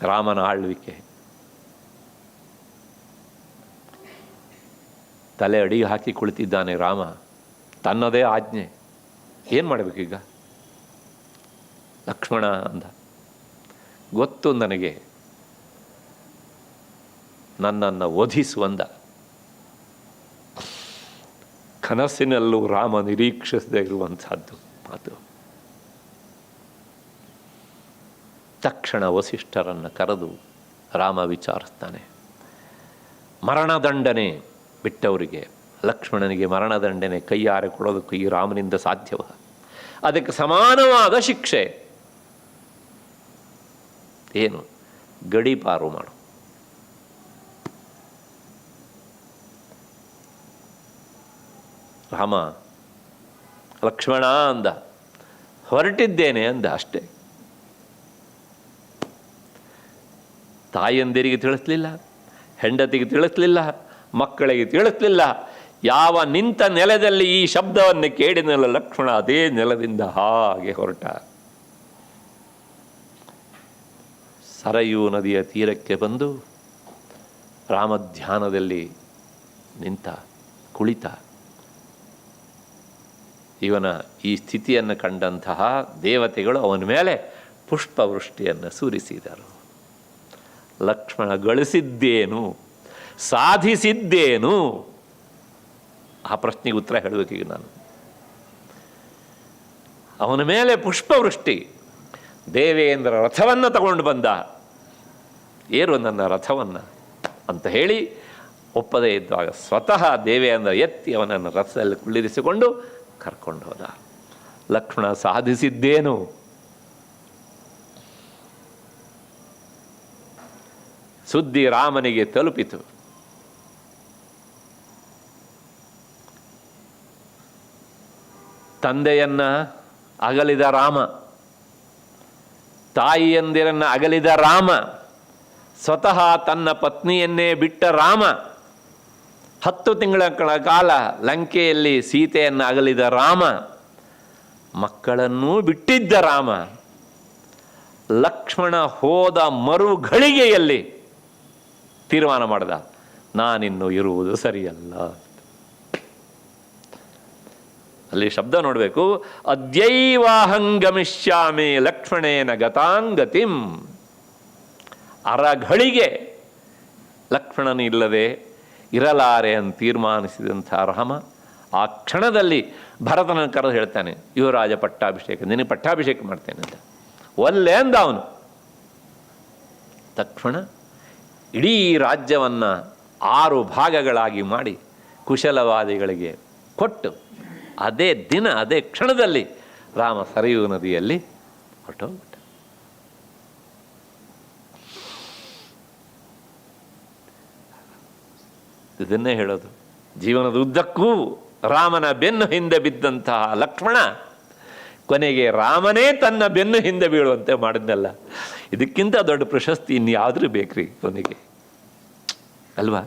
Speaker 1: ರಾಮನ ಆಳ್ವಿಕೆ. ತಲೆ ಅಡಿ ಹಾಕಿ ಕುಳಿತಿದ್ದಾನೆ ರಾಮ, ತನ್ನದೇ ಆಜ್ಞೆ. ಏನು ಮಾಡಬೇಕೀಗ? ಲಕ್ಷ್ಮಣ ಅಂದ, ಗೊತ್ತು ನನಗೆ, ನನ್ನನ್ನು ವಧಿಸುವಂದ. ಕನಸಿನಲ್ಲೂ ರಾಮ ನಿರೀಕ್ಷಿಸದೇ ಇರುವಂಥದ್ದು ಮಾತು. ತಕ್ಷಣ ವಸಿಷ್ಠರನ್ನು ಕರೆದು ರಾಮ ವಿಚಾರಿಸ್ತಾನೆ. ಮರಣದಂಡನೆ ಬಿಟ್ಟವರಿಗೆ, ಲಕ್ಷ್ಮಣನಿಗೆ ಮರಣದಂಡನೆ ಕೈಯಾರೆ ಕೊಡೋದಕ್ಕೂ ಈ ರಾಮನಿಂದ ಸಾಧ್ಯವ? ಅದಕ್ಕೆ ಸಮಾನವಾದ ಶಿಕ್ಷೆ ಏನು? ಗಡೀಪಾರು ಮಾಡು. ರಾಮ ಲಕ್ಷ್ಮಣ ಅಂದ, ಹೊರಟಿದ್ದೇನೆ ಅಂದ ಅಷ್ಟೇ. ತಾಯಂದಿರಿಗೆ ತಿಳಿಸ್ಲಿಲ್ಲ, ಹೆಂಡತಿಗೆ ತಿಳಿಸ್ಲಿಲ್ಲ, ಮಕ್ಕಳಿಗೆ ತಿಳಿಸ್ಲಿಲ್ಲ. ಯಾವ ನಿಂತ ನೆಲದಲ್ಲಿ ಈ ಶಬ್ದವನ್ನು ಕೇಳಿದನಲ್ಲ ಲಕ್ಷ್ಮಣ, ಅದೇ ನೆಲದಿಂದ ಹಾಗೆ ಹೊರಟ. ಸರಯೂ ನದಿಯ ತೀರಕ್ಕೆ ಬಂದು ರಾಮಧ್ಯಾನದಲ್ಲಿ ನಿಂತ, ಕುಳಿತ. ಇವನ ಈ ಸ್ಥಿತಿಯನ್ನು ಕಂಡಂತಹ ದೇವತೆಗಳು ಅವನ ಮೇಲೆ ಪುಷ್ಪವೃಷ್ಟಿಯನ್ನು ಸುರಿಸಿದರು. ಲಕ್ಷ್ಮಣ ಗಳಿಸಿದ್ದೇನು, ಸಾಧಿಸಿದ್ದೇನು? ಆ ಪ್ರಶ್ನೆಗೆ ಉತ್ತರ ಹೇಳಬೇಕೀಗ ನಾನು. ಅವನ ಮೇಲೆ ಪುಷ್ಪವೃಷ್ಟಿ. ದೇವೇಂದ್ರ ರಥವನ್ನು ತಗೊಂಡು ಬಂದ. ಏರು ನನ್ನ ರಥವನ್ನು ಅಂತ ಹೇಳಿ ಒಪ್ಪದೇ ಇದ್ದಾಗ ಸ್ವತಃ ದೇವೇಂದ್ರ ಎತ್ತಿ ಅವನನ್ನು ರಥದಲ್ಲಿ ಕುಳ್ಳಿರಿಸಿಕೊಂಡು ಕರ್ಕೊಂಡು ಹೋದ. ಲಕ್ಷ್ಮಣ ಸಾಧಿಸಿದ್ದೇನು? ಸುದ್ದಿ ರಾಮನಿಗೆ ತಲುಪಿತು. ತಂದೆಯನ್ನ ಅಗಲಿದ ರಾಮ, ತಾಯಿಯಂದಿರನ್ನ ಅಗಲಿದ ರಾಮ, ಸ್ವತಃ ತನ್ನ ಪತ್ನಿಯನ್ನೇ ಬಿಟ್ಟ ರಾಮ, 10 ತಿಂಗಳ ಕಾಲ ಲಂಕೆಯಲ್ಲಿ ಸೀತೆಯನ್ನು ಅಗಲಿದ ರಾಮ, ಮಕ್ಕಳನ್ನೂ ಬಿಟ್ಟಿದ್ದ ರಾಮ, ಲಕ್ಷ್ಮಣ ಹೋದ ಮರುಘಳಿಗೆಯಲ್ಲಿ ತೀರ್ಮಾನ ಮಾಡಿದ, ನಾನಿನ್ನು ಇರುವುದು ಸರಿಯಲ್ಲ. ಅಲ್ಲಿ ಶಬ್ದ ನೋಡಬೇಕು, ಅದ್ಯೈವಾಹಂಗಮಿಷ್ಯಾಮಿ ಲಕ್ಷ್ಮಣೇನ ಗತಾಂಗತಿಂ. ಅರಘಳಿಗೆ ಲಕ್ಷ್ಮಣನಿಲ್ಲದೆ ಇರಲಾರೆ ಅಂತ ತೀರ್ಮಾನಿಸಿದಂಥ ರಾಮ ಆ ಕ್ಷಣದಲ್ಲಿ ಭರತನ ಕರೆದು ಹೇಳ್ತಾನೆ, ಯುವರಾಜ ಪಟ್ಟಾಭಿಷೇಕ, ನಿನಗೆ ಪಟ್ಟಾಭಿಷೇಕ ಮಾಡ್ತೇನೆ ಅಂತ. ಒಲ್ಲೆ ಅಂದ ಅವನು. ತಕ್ಷಣ ಇಡೀ ರಾಜ್ಯವನ್ನು 6 ಭಾಗಗಳಾಗಿ ಮಾಡಿ ಕುಶಲವಾದಿಗಳಿಗೆ ಕೊಟ್ಟು ಅದೇ ದಿನ ಅದೇ ಕ್ಷಣದಲ್ಲಿ ರಾಮ ಸರಯೂ ನದಿಯಲ್ಲಿ ಹೊರಟೋಗ್ಬಿಟ್ಟ. ಇದನ್ನೇ ಹೇಳೋದು, ಜೀವನದ ಉದ್ದಕ್ಕೂ ರಾಮನ ಬೆನ್ನು ಹಿಂದೆ ಬಿದ್ದಂತಹ ಲಕ್ಷ್ಮಣ ಕೊನೆಗೆ ರಾಮನೇ ತನ್ನ ಬೆನ್ನು ಹಿಂದೆ ಬೀಳುವಂತೆ ಮಾಡಿದ್ನಲ್ಲ. ಇದಕ್ಕಿಂತ ದೊಡ್ಡ ಪ್ರಶಸ್ತಿ ಇನ್ಯಾವುದ್ರೂ ಬೇಕ್ರಿ ಕೊನೆಗೆ, ಅಲ್ವಾ?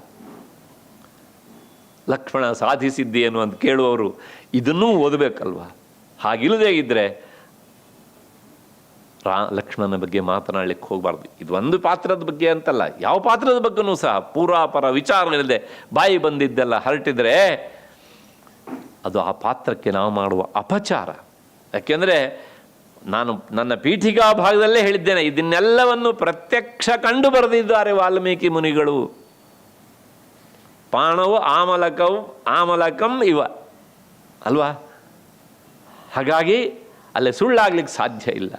Speaker 1: ಲಕ್ಷ್ಮಣ ಸಾಧಿಸಿದ್ದೇನು ಅಂತ ಕೇಳುವವರು ಇದನ್ನೂ ಓದಬೇಕಲ್ವಾ? ಹಾಗಿಲ್ಲದೆ ಇದ್ದರೆ ಲಕ್ಷ್ಮಣನ ಬಗ್ಗೆ ಮಾತನಾಡಲಿಕ್ಕೆ ಹೋಗಬಾರ್ದು. ಇದು ಒಂದು ಪಾತ್ರದ ಬಗ್ಗೆ ಅಂತಲ್ಲ, ಯಾವ ಪಾತ್ರದ ಬಗ್ಗೆನೂ ಸಹ ಪೂರ್ವಾಪರ ವಿಚಾರಗಳಿದೆ ಬಾಯಿ ಬಂದಿದ್ದೆಲ್ಲ ಹರಟಿದ್ರೆ ಅದು ಆ ಪಾತ್ರಕ್ಕೆ ನಾವು ಮಾಡುವ ಅಪಚಾರ. ಯಾಕೆಂದರೆ ನಾನು ನನ್ನ ಪೀಠಿಕಾ ಭಾಗದಲ್ಲೇ ಹೇಳಿದ್ದೇನೆ, ಇದನ್ನೆಲ್ಲವನ್ನು ಪ್ರತ್ಯಕ್ಷ ಕಂಡು ಬರೆದಿದ್ದಾರೆ ವಾಲ್ಮೀಕಿ ಮುನಿಗಳು. ಪಾಣವು ಆಮಲಕಂ ಇವ ಅಲ್ವಾ? ಹಾಗಾಗಿ ಅಲ್ಲೇ ಸುಳ್ಳಾಗ್ಲಿಕ್ಕೆ ಸಾಧ್ಯ ಇಲ್ಲ.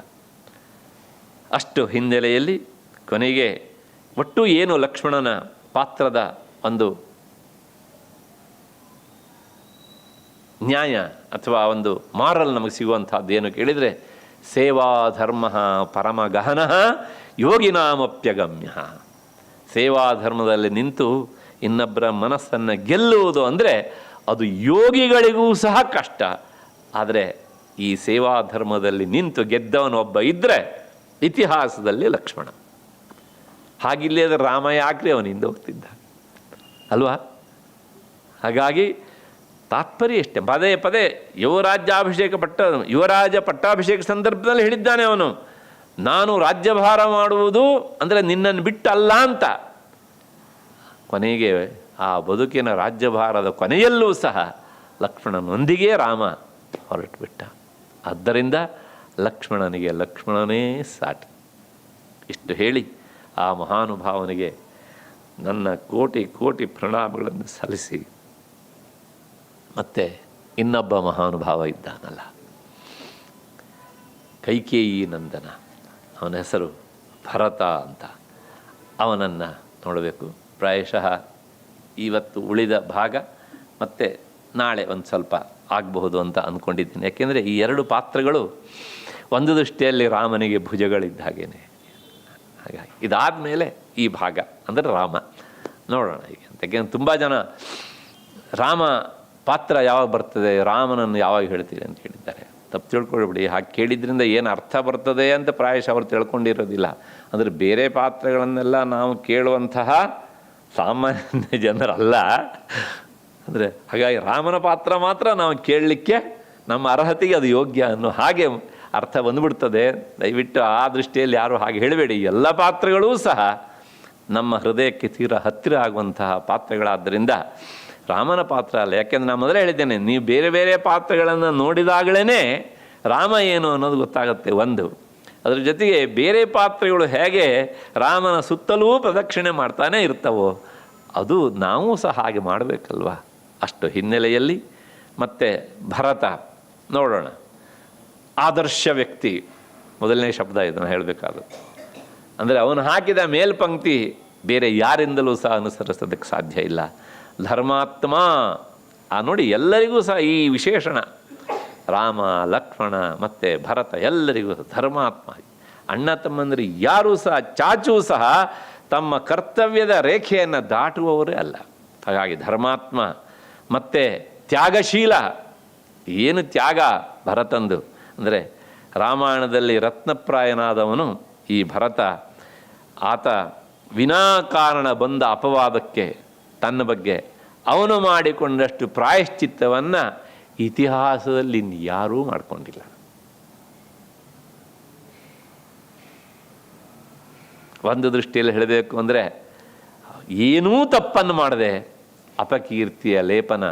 Speaker 1: ಅಷ್ಟು ಹಿನ್ನೆಲೆಯಲ್ಲಿ ಕೊನೆಗೆ ಒಟ್ಟು ಏನು ಲಕ್ಷ್ಮಣನ ಪಾತ್ರದ ಒಂದು ನ್ಯಾಯ ಅಥವಾ ಒಂದು ಮಾರಲ್ ನಮಗೆ ಸಿಗುವಂಥದ್ದು ಏನು ಕೇಳಿದರೆ, ಸೇವಾ ಧರ್ಮ ಪರಮ ಗಹನ ಯೋಗಿನಾಮಪ್ಯಗಮ್ಯ. ಸೇವಾ ಧರ್ಮದಲ್ಲಿ ನಿಂತು ಇನ್ನೊಬ್ಬರ ಮನಸ್ಸನ್ನು ಗೆಲ್ಲುವುದು ಅಂದರೆ ಅದು ಯೋಗಿಗಳಿಗೂ ಸಹ ಕಷ್ಟ. ಆದರೆ ಈ ಸೇವಾ ಧರ್ಮದಲ್ಲಿ ನಿಂತು ಗೆದ್ದವನೊಬ್ಬ ಇದ್ದರೆ ಇತಿಹಾಸದಲ್ಲಿ ಲಕ್ಷ್ಮಣ. ಹಾಗಿಲ್ಲೇ ಆದರೆ ರಾಮ ಯಾಕ್ರಿ ಅವನಿಂದ ಹೋಗ್ತಿದ್ದ ಅಲ್ವಾ? ಹಾಗಾಗಿ ತಾತ್ಪರ್ಯ ಇಷ್ಟೇ. ಪದೇ ಪದೇ ಯುವರಾಜ ಪಟ್ಟಾಭಿಷೇಕ ಸಂದರ್ಭದಲ್ಲಿ ಹೇಳಿದ್ದಾನೆ ಅವನು, ನಾನು ರಾಜ್ಯಭಾರ ಮಾಡುವುದು ಅಂದರೆ ನಿನ್ನನ್ನು ಬಿಟ್ಟಲ್ಲ ಅಂತ. ಕೊನೆಗೆ ಆ ಬದುಕಿನ ರಾಜ್ಯಭಾರದ ಕೊನೆಯಲ್ಲೂ ಸಹ ಲಕ್ಷ್ಮಣನೊಂದಿಗೆ ರಾಮ ಹೊರಟುಬಿಟ್ಟ. ಆದ್ದರಿಂದ ಲಕ್ಷ್ಮಣನಿಗೆ ಲಕ್ಷ್ಮಣನೇ ಸಾಟಿ. ಇಷ್ಟು ಹೇಳಿ ಆ ಮಹಾನುಭಾವನಿಗೆ ನನ್ನ ಕೋಟಿ ಕೋಟಿ ಪ್ರಣಾಮಗಳನ್ನು ಸಲ್ಲಿಸಿ, ಮತ್ತು ಇನ್ನೊಬ್ಬ ಮಹಾನುಭಾವ ಇದ್ದಾನಲ್ಲ, ಕೈಕೇಯಿ ನಂದನ, ಅವನ ಹೆಸರು ಭರತ ಅಂತ, ಅವನನ್ನು ನೋಡಬೇಕು. ಪ್ರಾಯಶಃ ಇವತ್ತು ಉಳಿದ ಭಾಗ ಮತ್ತು ನಾಳೆ ಒಂದು ಸ್ವಲ್ಪ ಆಗಬಹುದು ಅಂತ ಅಂದ್ಕೊಂಡಿದ್ದೀನಿ. ಯಾಕೆಂದರೆ ಈ 2 ಪಾತ್ರಗಳು ಒಂದು ದೃಷ್ಟಿಯಲ್ಲಿ ರಾಮನಿಗೆ ಭುಜಗಳಿದ್ದ ಹಾಗೇನೆ. ಹಾಗಾಗಿ ಇದಾದ ಮೇಲೆ ಈ ಭಾಗ ಅಂದರೆ ರಾಮ ನೋಡೋಣ ಹೀಗೆ ಅಂತ. ಯಾಕೆಂದರೆ ತುಂಬ ಜನ ರಾಮ ಪಾತ್ರ ಯಾವಾಗ ಬರ್ತದೆ, ರಾಮನನ್ನು ಯಾವಾಗ ಹೇಳ್ತೀರಿ ಅಂತ ಹೇಳಿದ್ದಾರೆ. ತಪ್ಪು ತಿಳ್ಕೊಳ್ಬಿಡಿ. ಹಾಗೆ ಕೇಳಿದ್ರಿಂದ ಏನು ಅರ್ಥ ಬರ್ತದೆ ಅಂತ ಪ್ರಾಯಶಃ ಅವರು ತಿಳ್ಕೊಂಡಿರೋದಿಲ್ಲ. ಅಂದರೆ ಬೇರೆ ಪಾತ್ರಗಳನ್ನೆಲ್ಲ ನಾವು ಕೇಳುವಂತಹ ಸಾಮಾನ್ಯ ಜನರಲ್ಲ. ಅಂದರೆ ಹಾಗಾಗಿ ರಾಮನ ಪಾತ್ರ ಮಾತ್ರ ನಾವು ಕೇಳಲಿಕ್ಕೆ ನಮ್ಮ ಅರ್ಹತೆಗೆ ಅದು ಯೋಗ್ಯ ಅನ್ನೋ ಹಾಗೆ ಅರ್ಥ ಬಂದುಬಿಡ್ತದೆ. ದಯವಿಟ್ಟು ಆ ದೃಷ್ಟಿಯಲ್ಲಿ ಯಾರು ಹಾಗೆ ಹೇಳಬೇಡಿ. ಎಲ್ಲ ಪಾತ್ರಗಳೂ ಸಹ ನಮ್ಮ ಹೃದಯಕ್ಕೆ ತೀರ ಹತ್ತಿರ ಆಗುವಂತಹ ಪಾತ್ರಗಳಾದ್ದರಿಂದ ರಾಮನ ಪಾತ್ರ ಅಲ್ಲ. ಯಾಕೆಂದರೆ ನಾನು ಮೊದಲೇ ಹೇಳಿದ್ದೇನೆ, ನೀವು ಬೇರೆ ಬೇರೆ ಪಾತ್ರಗಳನ್ನು ನೋಡಿದಾಗಲೇ ರಾಮ ಏನು ಅನ್ನೋದು ಗೊತ್ತಾಗುತ್ತೆ. ಒಂದು ಅದರ ಜೊತೆಗೆ ಬೇರೆ ಪಾತ್ರಗಳು ಹೇಗೆ ರಾಮನ ಸುತ್ತಲೂ ಪ್ರದಕ್ಷಿಣೆ ಮಾಡ್ತಾನೆ ಇರ್ತವೋ ಅದು ನಾವು ಸಹ ಹಾಗೆ ಮಾಡಬೇಕಲ್ವ. ಅಷ್ಟು ಹಿನ್ನೆಲೆಯಲ್ಲಿ ಮತ್ತು ಭರತ ನೋಡೋಣ. ಆದರ್ಶ ವ್ಯಕ್ತಿ ಮೊದಲನೇ ಶಬ್ದ ಇದನ್ನು ಹೇಳಬೇಕಾದ್ರು. ಅಂದರೆ ಅವನು ಹಾಕಿದ ಮೇಲ್ಪಂಕ್ತಿ ಬೇರೆ ಯಾರಿಂದಲೂ ಸಹ ಅನುಸರಿಸೋದಕ್ಕೆ ಸಾಧ್ಯ ಇಲ್ಲ. ಧರ್ಮಾತ್ಮ. ನೋಡಿ ಎಲ್ಲರಿಗೂ ಸಹ ಈ ವಿಶೇಷಣ, ರಾಮ ಲಕ್ಷ್ಮಣ ಮತ್ತು ಭರತ ಎಲ್ಲರಿಗೂ ಧರ್ಮಾತ್ಮ. ಅಣ್ಣ ತಮ್ಮಂದರೆ ಯಾರೂ ಸಹ ಚಾಚೂ ಸಹ ತಮ್ಮ ಕರ್ತವ್ಯದ ರೇಖೆಯನ್ನು ದಾಟುವವರೇ ಅಲ್ಲ. ಹಾಗಾಗಿ ಧರ್ಮಾತ್ಮ ಮತ್ತು ತ್ಯಾಗಶೀಲ. ಏನು ತ್ಯಾಗ ಭರತಂದು ಅಂದರೆ ರಾಮಾಯಣದಲ್ಲಿ ರತ್ನಪ್ರಾಯನಾದವನು ಈ ಭರತ. ಆತ ವಿನಾಕಾರಣ ಬಂದ ಅಪವಾದಕ್ಕೆ ತನ್ನ ಬಗ್ಗೆ ಅವನು ಮಾಡಿಕೊಂಡಷ್ಟು ಪ್ರಾಯಶ್ಚಿತ್ತವನ್ನು ಇತಿಹಾಸದಲ್ಲಿ ಯಾರೂ ಮಾಡಿಕೊಂಡಿಲ್ಲ. ಒಂದು ದೃಷ್ಟಿಯಲ್ಲಿ ಹೇಳಬೇಕು ಅಂದರೆ ಏನೂ ತಪ್ಪನ್ನು ಮಾಡದೆ ಅಪಕೀರ್ತಿಯ ಲೇಪನ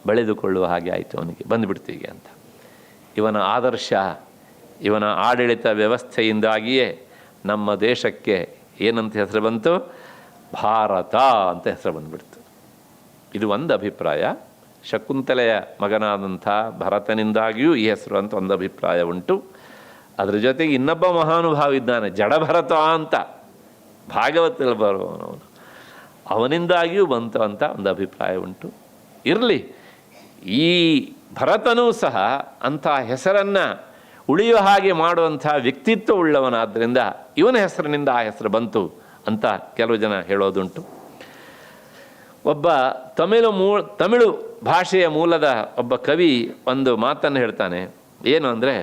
Speaker 1: ಬೆಳೆದುಕೊಳ್ಳುವ ಹಾಗೆ ಆಯಿತು ಅವನಿಗೆ, ಬಂದುಬಿಡ್ತೀವಿ ಅಂತ. ಇವನ ಆದರ್ಶ, ಇವನ ಆಡಳಿತ ವ್ಯವಸ್ಥೆಯಿಂದಾಗಿಯೇ ನಮ್ಮ ದೇಶಕ್ಕೆ ಏನಂತ ಹೆಸರು ಬಂತು? ಭಾರತ ಅಂತ ಹೆಸರು ಬಂದುಬಿಡ್ತು. ಇದು ಒಂದು ಅಭಿಪ್ರಾಯ. ಶಕುಂತಲೆಯ ಮಗನಾದಂಥ ಭರತನಿಂದಾಗಿಯೂ ಈ ಹೆಸರು ಅಂತ ಒಂದು ಅಭಿಪ್ರಾಯ ಉಂಟು. ಅದರ ಜೊತೆಗೆ ಇನ್ನೊಬ್ಬ ಮಹಾನುಭಾವ ಇದ್ದಾನೆ, ಜಡಭರತ ಅಂತ, ಭಾಗವತದಲ್ಲಿ ಬರುವವನವನು, ಅವನಿಂದಾಗಿಯೂ ಬಂತು ಅಂತ ಒಂದು ಅಭಿಪ್ರಾಯ ಉಂಟು. ಇರಲಿ, ಈ ಭರತನೂ ಸಹ ಅಂಥ ಹೆಸರನ್ನು ಉಳಿಯುವ ಹಾಗೆ ಮಾಡುವಂಥ ವ್ಯಕ್ತಿತ್ವ ಉಳ್ಳವನಾದ್ದರಿಂದ ಇವನ ಹೆಸರಿನಿಂದ ಆ ಹೆಸರು ಬಂತು ಅಂತ ಕೆಲವು ಜನ ಹೇಳೋದುಂಟು. ಒಬ್ಬ ತಮಿಳು ಭಾಷೆಯ ಮೂಲದ ಒಬ್ಬ ಕವಿ ಒಂದು ಮಾತನ್ನು ಹೇಳ್ತಾನೆ. ಏನು ಅಂದರೆ,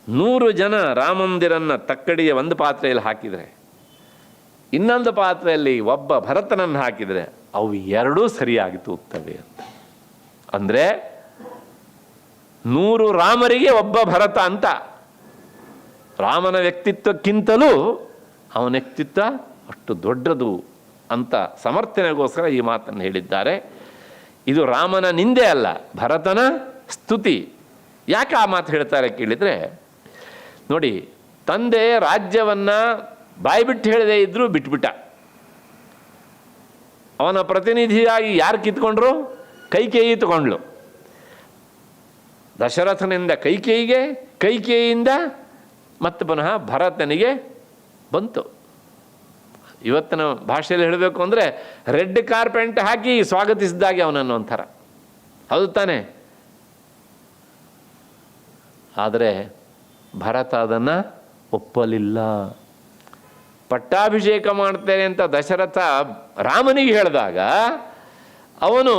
Speaker 1: 100 ಜನ ರಾಮಂದಿರನ್ನು ತಕ್ಕಡಿಯ ಒಂದು ಪಾತ್ರೆಯಲ್ಲಿ ಹಾಕಿದರೆ, ಇನ್ನೊಂದು ಪಾತ್ರೆಯಲ್ಲಿ ಒಬ್ಬ ಭರತನನ್ನು ಹಾಕಿದರೆ ಅವು ಎರಡೂ ಸರಿಯಾಗಿ ತೂಗ್ತವೆ ಅಂತ. ಅಂದರೆ 100 ರಾಮರಿಗೆ ಒಬ್ಬ ಭರತ ಅಂತ. ರಾಮನ ವ್ಯಕ್ತಿತ್ವಕ್ಕಿಂತಲೂ ಅವನ ವ್ಯಕ್ತಿತ್ವ ಅಷ್ಟು ದೊಡ್ಡದು ಅಂತ ಸಮರ್ಥನೆಗೋಸ್ಕರ ಈ ಮಾತನ್ನು ಹೇಳಿದ್ದಾರೆ. ಇದು ರಾಮನ ನಿಂದೆ ಅಲ್ಲ, ಭರತನ ಸ್ತುತಿ. ಯಾಕೆ ಆ ಮಾತು ಹೇಳ್ತಾರೆ ಕೇಳಿದರೆ, ನೋಡಿ, ತಂದೆ ರಾಜ್ಯವನ್ನು ಬಾಯ್ಬಿಟ್ಟು ಹೇಳದೇ ಇದ್ದರೂ ಬಿಟ್ಬಿಟ್ಟ. ಅವನ ಪ್ರತಿನಿಧಿಯಾಗಿ ಯಾರು ಕಿತ್ಕೊಂಡ್ರು? ಕೈಕೇಯಿ ತಗೊಂಡ್ಳು. ದಶರಥನಿಂದ ಕೈಕೇಯಿಗೆ, ಕೈಕೇಯಿಯಿಂದ ಮತ್ತೆ ಪುನಃ ಭರತನಿಗೆ ಬಂತು. ಇವತ್ತಿನ ಭಾಷೆಯಲ್ಲಿ ಹೇಳಬೇಕು ಅಂದರೆ ರೆಡ್ ಕಾರ್ಪೆಂಟ್ ಹಾಕಿ ಸ್ವಾಗತಿಸಿದಾಗೆ ಅವನನ್ನು ಒಂಥರ, ಹೌದು ತಾನೆ? ಆದರೆ ಭರತ ಅದನ್ನು ಒಪ್ಪಲಿಲ್ಲ. ಪಟ್ಟಾಭಿಷೇಕ ಮಾಡ್ತೇನೆ ಅಂತ ದಶರಥ ರಾಮನಿಗೆ ಹೇಳಿದಾಗ ಅವನು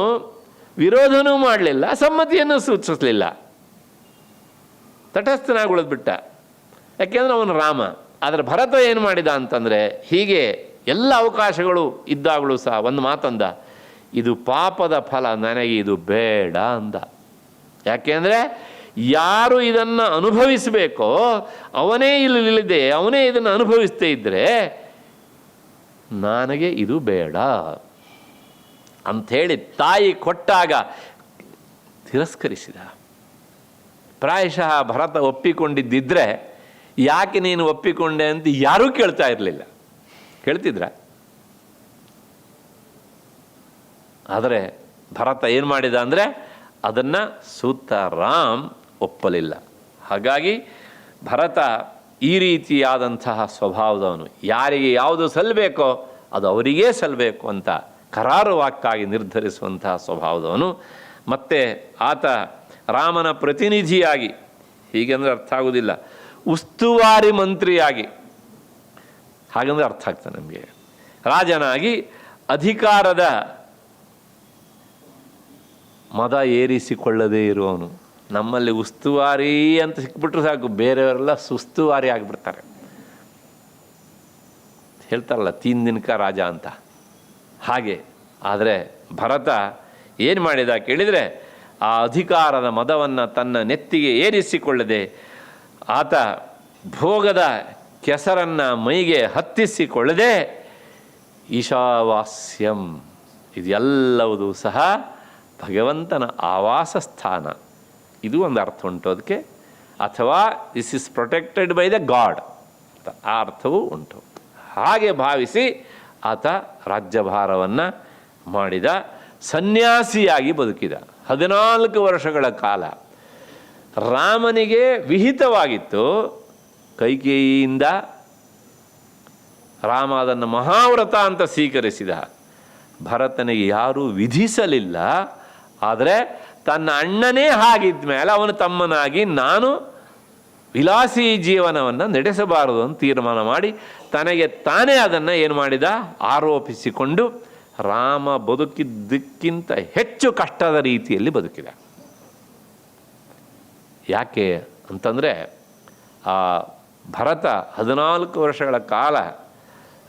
Speaker 1: ವಿರೋಧನೂ ಮಾಡಲಿಲ್ಲ, ಸಮ್ಮತಿಯನ್ನು ಸೂಚಿಸಲಿಲ್ಲ, ತಟಸ್ಥನಾಗಿ ಉಳಿದ್ಬಿಟ್ಟ. ಯಾಕೆಂದರೆ ಅವನು ರಾಮ. ಆದರೆ ಭರತ ಏನು ಮಾಡಿದ ಅಂತಂದರೆ, ಹೀಗೆ ಎಲ್ಲ ಅವಕಾಶಗಳು ಇದ್ದಾಗಲೂ ಸಹ ಒಂದು ಮಾತಂದ, ಇದು ಪಾಪದ ಫಲ, ನನಗೆ ಇದು ಬೇಡ ಅಂದ. ಯಾಕೆಂದರೆ ಯಾರು ಇದನ್ನು ಅನುಭವಿಸಬೇಕೋ ಅವನೇ ಇಲ್ಲಿದೆ, ಅವನೇ ಇದನ್ನು ಅನುಭವಿಸ್ತೇ ಇದ್ದರೆ ನನಗೆ ಇದು ಬೇಡ ಅಂಥೇಳಿ ತಾಯಿ ಕೊಟ್ಟಾಗ ತಿರಸ್ಕರಿಸಿದ. ಪ್ರಾಯಶಃ ಭರತ ಒಪ್ಪಿಕೊಂಡಿದ್ದಿದ್ರೆ ಯಾಕೆ ನೀನು ಒಪ್ಪಿಕೊಂಡೆ ಅಂತ ಯಾರೂ ಕೇಳ್ತಾ ಇರಲಿಲ್ಲ. ಕೇಳ್ತಿದ್ರ? ಆದರೆ ಭರತ ಏನು ಮಾಡಿದ ಅಂದರೆ ಅದನ್ನು ಸೂತ ರಾಮ್ ಒಪ್ಪಲಿಲ್ಲ. ಹಾಗಾಗಿ ಭರತ ಈ ರೀತಿಯಾದಂತಹ ಸ್ವಭಾವದವನು. ಯಾರಿಗೆ ಯಾವುದು ಸಲ್ಲಬೇಕೋ ಅದು ಅವರಿಗೇ ಸಲ್ಲಬೇಕು ಅಂತ ಕರಾರುವಾಕ್ಕಾಗಿ ನಿರ್ಧರಿಸುವಂತಹ ಸ್ವಭಾವದವನು. ಮತ್ತು ಆತ ರಾಮನ ಪ್ರತಿನಿಧಿಯಾಗಿ, ಹೀಗೆಂದರೆ ಅರ್ಥ ಆಗೋದಿಲ್ಲ, ಉಸ್ತುವಾರಿ ಮಂತ್ರಿಯಾಗಿ, ಹಾಗೆಂದರೆ ಅರ್ಥ ಆಗ್ತದೆ ನಮಗೆ, ರಾಜನಾಗಿ ಅಧಿಕಾರದ ಮದ ಏರಿಸಿಕೊಳ್ಳದೇ ಇರುವವನು. ನಮ್ಮಲ್ಲಿ ಉಸ್ತುವಾರಿ ಅಂತ ಸಿಕ್ಬಿಟ್ರು ಸಾಕು, ಬೇರೆಯವರೆಲ್ಲ ಸುಸ್ತುವಾರಿ ಆಗಿಬಿಡ್ತಾರೆ. ಹೇಳ್ತಾರಲ್ಲ, 3 ದಿನಕ ರಾಜ ಅಂತ, ಹಾಗೆ. ಆದರೆ ಭರತ ಏನು ಮಾಡಿದ ಕೇಳಿದರೆ, ಆ ಅಧಿಕಾರದ ಮದವನ್ನು ತನ್ನ ನೆತ್ತಿಗೆ ಏರಿಸಿಕೊಳ್ಳದೆ ಆತ ಭೋಗದ ಕೆಸರನ್ನು ಮೈಗೆ ಹತ್ತಿಸಿಕೊಳ್ಳದೆ ಈಶಾವಾಸ್ಯಂ, ಇದೆಲ್ಲವೂ ಸಹ ಭಗವಂತನ ಆವಾಸ ಸ್ಥಾನ, ಇದು ಒಂದು ಅರ್ಥ ಉಂಟು ಅದಕ್ಕೆ. ಅಥವಾ this is protected by the god, ಆ ಅರ್ಥವೂ ಉಂಟು. ಹಾಗೆ ಭಾವಿಸಿ ಆತ ರಾಜ್ಯಭಾರವನ್ನು ಮಾಡಿದ. ಸನ್ಯಾಸಿಯಾಗಿ ಬದುಕಿದ 14 ವರ್ಷಗಳ ಕಾಲ. ರಾಮನಿಗೆ ವಿಹಿತವಾಗಿತ್ತು, ಕೈಕೇಯಿಯಿಂದ ರಾಮ ಅದನ್ನು ಮಹಾವ್ರತ ಅಂತ ಸ್ವೀಕರಿಸಿದ. ಭರತನಿಗೆ ಯಾರೂ ವಿಧಿಸಲಿಲ್ಲ. ಆದರೆ ತನ್ನ ಅಣ್ಣನೇ ಹಾಗಿದ್ದ ಮೇಲೆ ಅವನು ತಮ್ಮನಾಗಿ ನಾನು ವಿಲಾಸಿ ಜೀವನವನ್ನು ನಡೆಸಬಾರದು ಅಂತ ತೀರ್ಮಾನ ಮಾಡಿ ತನಗೆ ತಾನೇ ಅದನ್ನು ಏನು ಮಾಡಿದ, ಆರೋಪಿಸಿಕೊಂಡು ರಾಮ ಬದುಕಿದ್ದಕ್ಕಿಂತ ಹೆಚ್ಚು ಕಷ್ಟದ ರೀತಿಯಲ್ಲಿ ಬದುಕಿದ. ಯಾಕೆ ಅಂತಂದರೆ, ಆ ಭರತ 14 ವರ್ಷಗಳ ಕಾಲ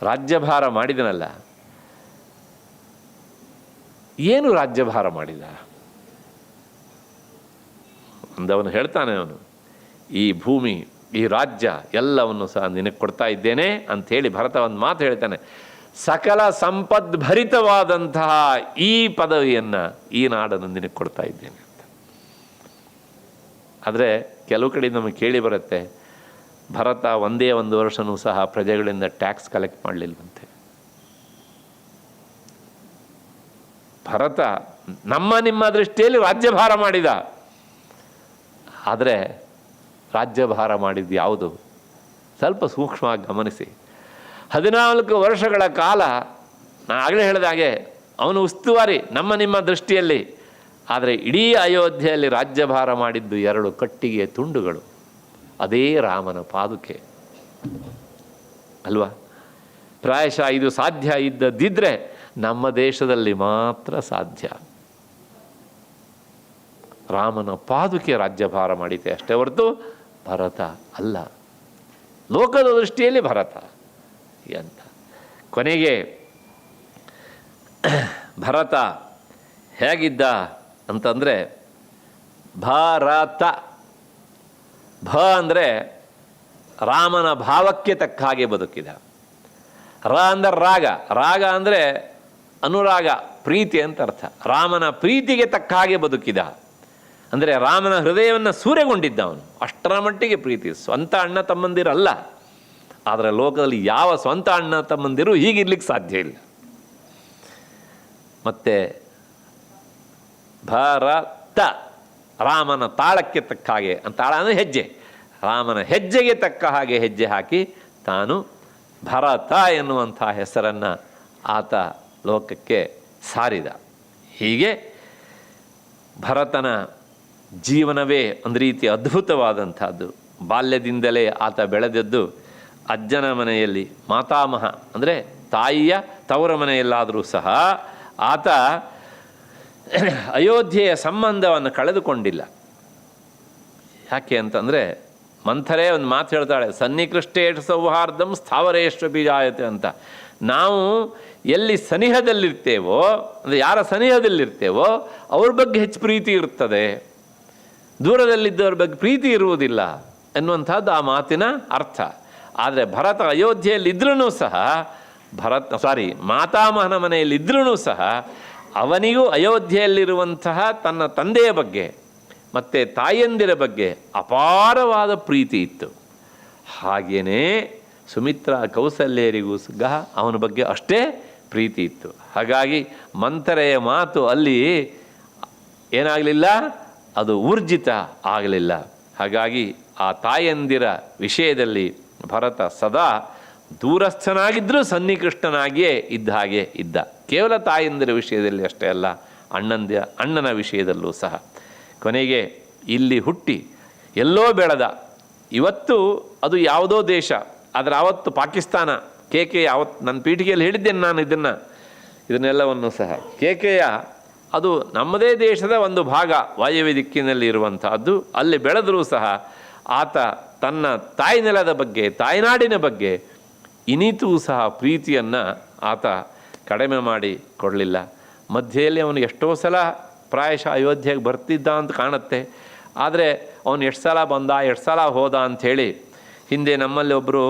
Speaker 1: ರಾಜ್ಯಭಾರ ಮಾಡಿದನಲ್ಲ, ಏನು ರಾಜ್ಯಭಾರ ಮಾಡಿದ ಅಂದವನು ಹೇಳ್ತಾನೆ, ಅವನು ಈ ಭೂಮಿ, ಈ ರಾಜ್ಯ ಎಲ್ಲವನ್ನು ಸಹ ನಿನಗೆ ಕೊಡ್ತಾ ಇದ್ದೇನೆ ಅಂಥೇಳಿ ಭರತ ಒಂದು ಮಾತು ಹೇಳ್ತಾನೆ, ಸಕಲ ಸಂಪದ್ಭರಿತವಾದಂತಹ ಈ ಪದವಿಯನ್ನು, ಈ ನಾಡನ್ನು ನಿನಗೆ ಕೊಡ್ತಾ ಇದ್ದೇನೆ ಅಂತ. ಆದರೆ ಕೆಲವು ಕಡೆ ನಮಗೆ ಕೇಳಿ ಬರುತ್ತೆ, ಭರತ ಒಂದೇ 1 ವರ್ಷವೂ ಸಹ ಪ್ರಜೆಗಳಿಂದ ಟ್ಯಾಕ್ಸ್ ಕಲೆಕ್ಟ್ ಮಾಡಲಿಲ್ವಂತೆ. ಭರತ ನಿಮ್ಮ ದೃಷ್ಟಿಯಲ್ಲಿ ರಾಜ್ಯಭಾರ ಮಾಡಿದ. ಆದರೆ ರಾಜ್ಯಭಾರ ಮಾಡಿದ್ದು ಯಾವುದು? ಸ್ವಲ್ಪ ಸೂಕ್ಷ್ಮವಾಗಿ ಗಮನಿಸಿ. 14 ವರ್ಷಗಳ ಕಾಲ ನಾನು ಆಗಲೇ ಹೇಳಿದ ಹಾಗೆ ಅವನು ಉಸ್ತುವಾರಿ ನಿಮ್ಮ ದೃಷ್ಟಿಯಲ್ಲಿ. ಆದರೆ ಇಡೀ ಅಯೋಧ್ಯೆಯಲ್ಲಿ ರಾಜ್ಯಭಾರ ಮಾಡಿದ್ದು 2 ಕಟ್ಟಿಗೆಯ ತುಂಡುಗಳು. ಅದೇ ರಾಮನ ಪಾದುಕೆ ಅಲ್ವಾ? ಪ್ರಾಯಶಃ ಇದು ಸಾಧ್ಯ ಇದ್ದದಿದ್ದರೆ ನಮ್ಮ ದೇಶದಲ್ಲಿ ಮಾತ್ರ ಸಾಧ್ಯ. ರಾಮನ ಪಾದುಕೆ ರಾಜ್ಯಭಾರ ಮಾಡಿದೆ ಅಷ್ಟೇ ಹೊರತು ಭರತ ಅಲ್ಲ. ಲೋಕದ ದೃಷ್ಟಿಯಲ್ಲಿ ಭರತ ಅಂತ. ಕೊನೆಗೆ ಭರತ ಹೇಗಿದ್ದ ಅಂತಂದರೆ ಭಾರತ, ಭ ಅಂದರೆ ರಾಮನ ಭಾವಕ್ಕೆ ತಕ್ಕ ಹಾಗೆ ಬದುಕಿದ. ರ ಅಂದರೆ ರಾಗ, ರಾಗ ಅಂದರೆ ಅನುರಾಗ, ಪ್ರೀತಿ ಅಂತ ಅರ್ಥ. ರಾಮನ ಪ್ರೀತಿಗೆ ತಕ್ಕ ಹಾಗೆ ಬದುಕಿದ ಅಂದರೆ ರಾಮನ ಹೃದಯವನ್ನು ಸೂರೆಗೊಂಡಿದ್ದ ಅವನು. ಅಷ್ಟರ ಮಟ್ಟಿಗೆ ಪ್ರೀತಿ. ಸ್ವಂತ ಅಣ್ಣ ತಮ್ಮಂದಿರಲ್ಲ, ಆದರೆ ಲೋಕದಲ್ಲಿ ಯಾವ ಸ್ವಂತ ಅಣ್ಣ ತಮ್ಮಂದಿರು ಹೀಗಿರ್ಲಿಕ್ಕೆ ಸಾಧ್ಯ ಇಲ್ಲ. ಮತ್ತು ಭರತ ರಾಮನ ತಾಳಕ್ಕೆ ತಕ್ಕ ಹಾಗೆ, ತಾಳ ಅಂದರೆ ಹೆಜ್ಜೆ, ರಾಮನ ಹೆಜ್ಜೆಗೆ ತಕ್ಕ ಹಾಗೆ ಹೆಜ್ಜೆ ಹಾಕಿ ತಾನು ಭರತ ಎನ್ನುವಂಥ ಹೆಸರನ್ನು ಆತ ಲೋಕಕ್ಕೆ ಸಾರಿದ. ಹೀಗೆ ಭರತನ ಜೀವನವೇ ಒಂದು ರೀತಿ ಅದ್ಭುತವಾದಂಥದ್ದು. ಬಾಲ್ಯದಿಂದಲೇ ಆತ ಬೆಳೆದದ್ದು ಅಜ್ಜನ ಮನೆಯಲ್ಲಿ, ಮಾತಾಮಹ ಅಂದರೆ ತಾಯಿಯ ತವರ ಮನೆಯಲ್ಲಾದರೂ ಸಹ ಆತ ಅಯೋಧ್ಯೆಯ ಸಂಬಂಧವನ್ನು ಕಳೆದುಕೊಂಡಿಲ್ಲ. ಯಾಕೆ ಅಂತಂದರೆ ಮಂಥರೇ ಒಂದು ಮಾತು ಹೇಳ್ತಾಳೆ, ಸನ್ನಿಕೃಷ್ಟೇಷು ಸೌಹಾರ್ದಂ ಸ್ಥಾವರೇಶ್ವ ಬೀಜಾಯತೆ ಅಂತ. ನಾವು ಎಲ್ಲಿ ಸನಿಹದಲ್ಲಿರ್ತೇವೋ, ಅಂದರೆ ಯಾರ ಸನಿಹದಲ್ಲಿರ್ತೇವೋ ಅವ್ರ ಬಗ್ಗೆ ಹೆಚ್ಚು ಪ್ರೀತಿ ಇರ್ತದೆ, ದೂರದಲ್ಲಿದ್ದವ್ರ ಬಗ್ಗೆ ಪ್ರೀತಿ ಇರುವುದಿಲ್ಲ ಎನ್ನುವಂಥದ್ದು ಆ ಮಾತಿನ ಅರ್ಥ. ಆದರೆ ಭರತ ಅಯೋಧ್ಯೆಯಲ್ಲಿದ್ರೂ ಸಹ ಮಾತಾಮಹನ ಮನೆಯಲ್ಲಿದ್ರೂ ಸಹ ಅವನಿಗೂ ಅಯೋಧ್ಯೆಯಲ್ಲಿರುವಂತಹ ತನ್ನ ತಂದೆಯ ಬಗ್ಗೆ ಮತ್ತು ತಾಯಂದಿರ ಬಗ್ಗೆ ಅಪಾರವಾದ ಪ್ರೀತಿ ಇತ್ತು. ಹಾಗೆಯೇ ಸುಮಿತ್ರಾ ಕೌಸಲ್ಯರಿಗೂ ಸಹ ಅವನ ಬಗ್ಗೆ ಅಷ್ಟೇ ಪ್ರೀತಿ ಇತ್ತು. ಹಾಗಾಗಿ ಮಂಥರೆಯ ಮಾತು ಅಲ್ಲಿ ಏನಾಗಲಿಲ್ಲ, ಅದು ಊರ್ಜಿತ ಆಗಲಿಲ್ಲ. ಹಾಗಾಗಿ ಆ ತಾಯಂದಿರ ವಿಷಯದಲ್ಲಿ ಭರತ ಸದಾ ದೂರಸ್ಥನಾಗಿದ್ದರೂ ಸನ್ನಿಕೃಷ್ಟನಾಗಿಯೇ ಇದ್ದ ಹಾಗೆ ಇದ್ದ. ಕೇವಲ ತಾಯಂದಿರ ವಿಷಯದಲ್ಲಿ ಅಷ್ಟೇ ಅಲ್ಲ, ಅಣ್ಣನ ವಿಷಯದಲ್ಲೂ ಸಹ. ಕೊನೆಗೆ ಇಲ್ಲಿ ಹುಟ್ಟಿ ಎಲ್ಲೋ ಬೆಳೆದ. ಇವತ್ತು ಅದು ಯಾವುದೋ ದೇಶ, ಆದರೆ ಆವತ್ತು ಪಾಕಿಸ್ತಾನ. ಅವತ್ತು ನನ್ನ ಪೀಠಿಗೆಯಲ್ಲಿ ಹೇಳಿದ್ದೇನೆ ನಾನು ಇದನ್ನೆಲ್ಲವನ್ನು ಸಹ. ಅದು ನಮ್ಮದೇ ದೇಶದ ಒಂದು ಭಾಗ, ವಾಯವ್ಯ ದಿಕ್ಕಿನಲ್ಲಿ ಇರುವಂತಹದ್ದು. ಅಲ್ಲಿ ಬೆಳೆದರೂ ಸಹ ಆತ ತನ್ನ ತಾಯ್ನೆಲದ ಬಗ್ಗೆ, ತಾಯ್ನಾಡಿನ ಬಗ್ಗೆ ಇನಿತೂ ಸಹ ಪ್ರೀತಿಯನ್ನು ಆತ ಕಡಿಮೆ ಮಾಡಿ ಕೊಡಲಿಲ್ಲ. ಮಧ್ಯೆಯಲ್ಲಿ ಅವನು ಎಷ್ಟೋ ಸಲ ಪ್ರಾಯಶಃ ಅಯೋಧ್ಯೆಗೆ ಬರ್ತಿದ್ದ ಅಂತ ಕಾಣುತ್ತೆ. ಆದರೆ ಅವನು ಎಷ್ಟು ಸಲ ಬಂದ, ಎಷ್ಟು ಸಲ ಹೋದ ಅಂಥೇಳಿ ಹಿಂದೆ ನಮ್ಮಲ್ಲಿ ಒಬ್ಬರು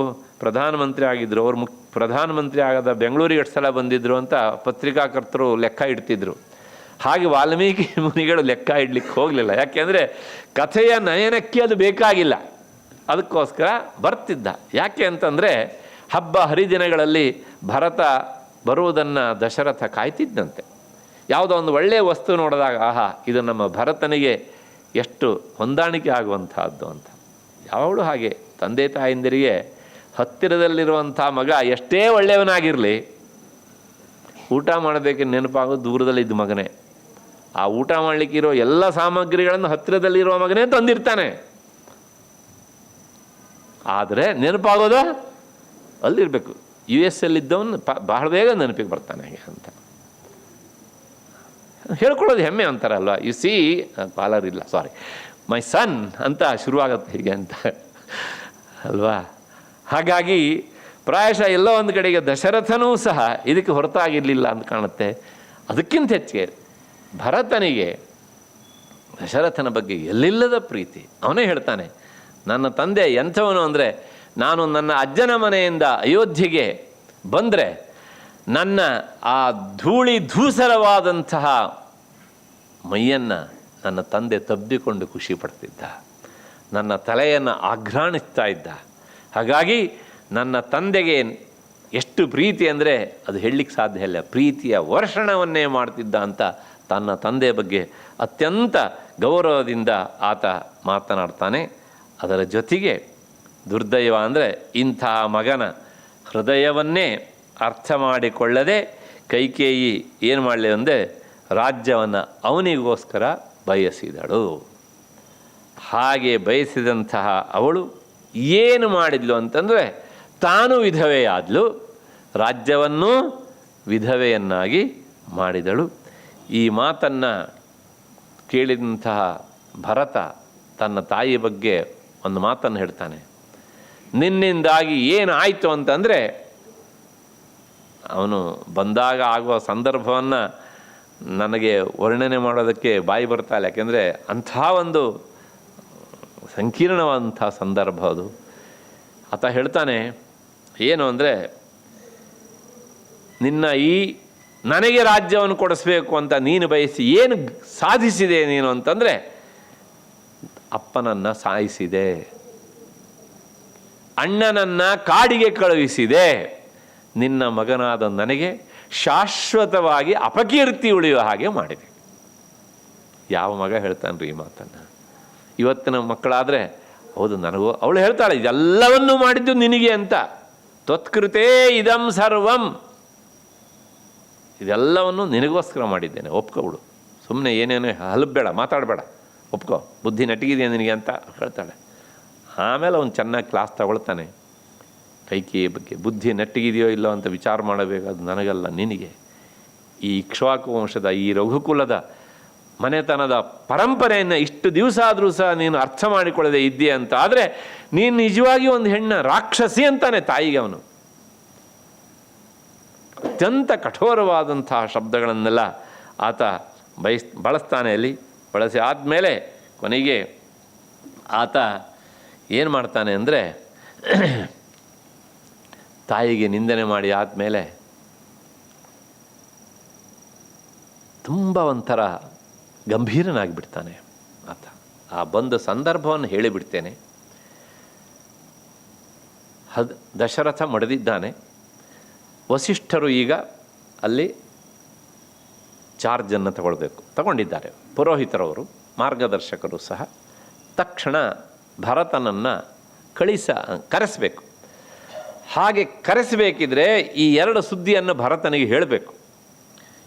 Speaker 1: ಪ್ರಧಾನಮಂತ್ರಿ ಆಗಿದ್ದರು. ಅವರು ಪ್ರಧಾನಮಂತ್ರಿ ಆಗದ ಬೆಂಗಳೂರಿಗೆ ಎಷ್ಟು ಸಲ ಬಂದಿದ್ದರು ಅಂತ ಪತ್ರಿಕಾಕರ್ತರು ಲೆಕ್ಕ ಇಡ್ತಿದ್ರು. ಹಾಗೆ ವಾಲ್ಮೀಕಿ ಮುನಿಗಳು ಲೆಕ್ಕ ಇಡ್ಲಿಕ್ಕೆ ಹೋಗಲಿಲ್ಲ. ಯಾಕೆಂದರೆ ಕಥೆಯ ನಯನಕ್ಕೆ ಅದು ಬೇಕಾಗಿಲ್ಲ, ಅದಕ್ಕೋಸ್ಕರ ಬರ್ತಿದ್ದ. ಯಾಕೆ ಅಂತಂದರೆ ಹಬ್ಬ ಹರಿದಿನಗಳಲ್ಲಿ ಭರತ ಬರುವುದನ್ನು ದಶರಥ ಕಾಯ್ತಿದ್ದಂತೆ. ಯಾವುದೋ ಒಂದು ಒಳ್ಳೆಯ ವಸ್ತು ನೋಡಿದಾಗ ಆಹಾ, ಇದು ನಮ್ಮ ಭರತನಿಗೆ ಎಷ್ಟು ಹೊಂದಾಣಿಕೆ ಆಗುವಂತಹದ್ದು ಅಂತ. ಯಾವಾಗಲೂ ಹಾಗೆ ತಂದೆ ತಾಯಂದಿರಿಗೆ ಹತ್ತಿರದಲ್ಲಿರುವಂಥ ಮಗ ಎಷ್ಟೇ ಒಳ್ಳೆಯವನಾಗಿರಲಿ, ಊಟ ಮಾಡಬೇಕೆ ನೆನಪಾಗೋದು ದೂರದಲ್ಲಿದ್ದ ಮಗನೇ. ಆ ಊಟ ಮಾಡಲಿಕ್ಕಿರೋ ಎಲ್ಲ ಸಾಮಗ್ರಿಗಳನ್ನು ಹತ್ತಿರದಲ್ಲಿರುವ ಮಗನೇ ತಂದಿರ್ತಾನೆ, ಆದರೆ ನೆನಪಾಗೋದು ಅಲ್ಲಿರಬೇಕು. US ಅಲ್ಲಿದ್ದವನು ಬಹಳ ಬೇಗ ನೆನಪಿಗೆ ಬರ್ತಾನೆ ಅಂತ ಹೇಳ್ಕೊಳ್ಳೋದು ಹೆಮ್ಮೆ ಅಂತಾರಲ್ವ. ಯು ಸಿ ಕಾಲರ್ ಇಲ್ಲ, ಮೈ ಸನ್ ಅಂತ ಶುರುವಾಗತ್ತೆ ಹೀಗೆ ಅಂತ ಅಲ್ವಾ. ಹಾಗಾಗಿ ಪ್ರಾಯಶಃ ಎಲ್ಲೋ ಒಂದು ಕಡೆಗೆ ದಶರಥನೂ ಸಹ ಇದಕ್ಕೆ ಹೊರತಾಗಿರಲಿಲ್ಲ ಅಂತ ಕಾಣುತ್ತೆ. ಅದಕ್ಕಿಂತ ಹೆಚ್ಚಿಗೆ ಭರತನಿಗೆ ದಶರಥನ ಬಗ್ಗೆ ಎಲ್ಲಿಲ್ಲದ ಪ್ರೀತಿ. ಅವನೇ ಹೇಳ್ತಾನೆ, ನನ್ನ ತಂದೆ ಎಂಥವನು ಅಂದರೆ, ನಾನು ನನ್ನ ಅಜ್ಜನ ಮನೆಯಿಂದ ಅಯೋಧ್ಯೆಗೆ ಬಂದರೆ ನನ್ನ ಆ ಧೂಳಿ ಧೂಸರವಾದಂತಹ ಮೈಯನ್ನು ನನ್ನ ತಂದೆ ತಬ್ಬಿಕೊಂಡು ಖುಷಿ ಪಡ್ತಿದ್ದ, ನನ್ನ ತಲೆಯನ್ನು ಆಘ್ರಾಣಿಸ್ತಾ ಇದ್ದ. ಹಾಗಾಗಿ ನನ್ನ ತಂದೆಗೆ ಎಷ್ಟು ಪ್ರೀತಿ ಅಂದರೆ ಅದು ಹೇಳಲಿಕ್ಕೆ ಸಾಧ್ಯ ಇಲ್ಲ. ಪ್ರೀತಿಯ ವರ್ಷಣವನ್ನೇ ಮಾಡ್ತಿದ್ದ ಅಂತ ತನ್ನ ತಂದೆ ಬಗ್ಗೆ ಅತ್ಯಂತ ಗೌರವದಿಂದ ಆತ ಮಾತನಾಡ್ತಾನೆ. ಅದರ ಜೊತೆಗೆ ದುರ್ದೈವ ಅಂದರೆ ಇಂಥ ಮಗನ ಹೃದಯವನ್ನೇ ಅರ್ಥ ಮಾಡಿಕೊಳ್ಳದೆ ಕೈಕೇಯಿ ಏನು ಮಾಡಲಿ ಅಂದರೆ ರಾಜ್ಯವನ್ನು ಅವನಿಗೋಸ್ಕರ ಬಯಸಿದಳು. ಹಾಗೆ ಬಯಸಿದಂತಹ ಅವಳು ಏನು ಮಾಡಿದ್ಲು ಅಂತಂದರೆ ತಾನು ವಿಧವೆಯಾದಳು, ರಾಜ್ಯವನ್ನು ವಿಧವೆಯನ್ನಾಗಿ ಮಾಡಿದಳು. ಈ ಮಾತನ್ನು ಕೇಳಿದಂತಹ ಭರತ ತನ್ನ ತಾಯಿ ಬಗ್ಗೆ ಒಂದು ಮಾತನ್ನು ಹೇಳ್ತಾನೆ. ನಿನ್ನಿಂದಾಗಿ ಏನು ಆಯಿತು ಅಂತಂದರೆ, ಅವನು ಬಂದಾಗ ಆಗುವ ಸಂದರ್ಭವನ್ನು ನನಗೆ ವರ್ಣನೆ ಮಾಡೋದಕ್ಕೆ ಬಾಯಿ ಬರ್ತಾಯಿಲ್ಲ. ಯಾಕೆಂದರೆ ಅಂಥ ಒಂದು ಸಂಕೀರ್ಣವಾದಂಥ ಸಂದರ್ಭ ಅದು. ಆತ ಹೇಳ್ತಾನೆ ಏನು ಅಂದರೆ, ನಿನ್ನ ಈ ನನಗೆ ರಾಜ್ಯವನ್ನು ಕೊಡಿಸ್ಬೇಕು ಅಂತ ನೀನು ಬಯಸಿ ಏನು ಸಾಧಿಸಿದೆ ನೀನು ಅಂತಂದರೆ, ಅಪ್ಪನನ್ನು ಸಾಯಿಸಿದೆ, ಅಣ್ಣನನ್ನು ಕಾಡಿಗೆ ಕಳುಹಿಸಿದೆ, ನಿನ್ನ ಮಗನಾದ ನನಗೆ ಶಾಶ್ವತವಾಗಿ ಅಪಕೀರ್ತಿ ಉಳಿಯುವ ಹಾಗೆ ಮಾಡಿದೆ. ಯಾವ ಮಗ ಹೇಳ್ತಾನೆ ಈ ಮಾತನ್ನು? ಇವತ್ತಿನ ಮಕ್ಕಳಾದರೆ ಹೌದು ನನಗೂ, ಅವಳು ಹೇಳ್ತಾಳೆ ಇದೆಲ್ಲವನ್ನೂ ಮಾಡಿದ್ದು ನಿನಗೆ ಅಂತ. ತ್ವತ್ಕೃತೇ ಇದಂ ಸರ್ವಂ, ಇದೆಲ್ಲವನ್ನು ನಿನಗೋಸ್ಕರ ಮಾಡಿದ್ದೇನೆ, ಒಪ್ಕೊಬಿಡು, ಸುಮ್ಮನೆ ಏನೇನೋ ಹಲಬೇಡ, ಮಾತಾಡಬೇಡ, ಒಪ್ಕೋ, ಬುದ್ಧಿ ನಟಿಗಿದೆ ನಿನಗೆ ಅಂತ ಹೇಳ್ತಾಳೆ. ಆಮೇಲೆ ಅವನು ಚೆನ್ನಾಗಿ ಕ್ಲಾಸ್ ತಗೊಳ್ತಾನೆ ಕೈಕೇಯಿ ಬಗ್ಗೆ. ಬುದ್ಧಿ ನೆಟ್ಟಿಗಿದೆಯೋ ಇಲ್ಲೋ ಅಂತ ವಿಚಾರ ಮಾಡಬೇಕಾದ ನನಗಲ್ಲ, ನಿನಗೆ. ಈ ಇಕ್ಷ್ವಾಕು ವಂಶದ ಈ ರಘುಕುಲದ ಮನೆತನದ ಪರಂಪರೆಯನ್ನು ಇಷ್ಟು ದಿವಸ ಆದರೂ ಸಹ ನೀನು ಅರ್ಥ ಮಾಡಿಕೊಳ್ಳದೆ ಇದ್ದೀಯ ಅಂತ ಆದರೆ ನೀನು ನಿಜವಾಗಿ ಒಂದು ಹೆಣ್ಣ ರಾಕ್ಷಸಿ ಅಂತಾನೆ ತಾಯಿಗೆ ಅವನು. ಅತ್ಯಂತ ಕಠೋರವಾದಂತಹ ಶಬ್ದಗಳನ್ನೆಲ್ಲ ಆತ ಬಳಸ್ತಾನೆ. ಅಲ್ಲಿ ಬಳಸಿ ಆದಮೇಲೆ ಕೊನೆಗೆ ಆತ ಏನು ಮಾಡ್ತಾನೆ ಅಂದರೆ, ತಾಯಿಗೆ ನಿಂದನೆ ಮಾಡಿ ಆದಮೇಲೆ ತುಂಬ ಒಂಥರ ಗಂಭೀರನಾಗಿಬಿಡ್ತಾನೆ ಆತ. ಆ ಬಂದ ಸಂದರ್ಭವನ್ನು ಹೇಳಿಬಿಡ್ತೇನೆ. ದಶರಥ ಮಡಿದಿದ್ದಾನೆ. ವಸಿಷ್ಠರು ಈಗ ಅಲ್ಲಿ ಚಾರ್ಜನ್ನು ತಗೊಂಡಿದ್ದಾರೆ. ಪುರೋಹಿತರವರು, ಮಾರ್ಗದರ್ಶಕರು ಸಹ. ತಕ್ಷಣ ಭರತನನ್ನು ಕರೆಸಬೇಕು. ಹಾಗೆ ಕರೆಸಬೇಕಿದ್ರೆ ಈ ಎರಡು ಸುದ್ದಿಯನ್ನು ಭರತನಿಗೆ ಹೇಳಬೇಕು.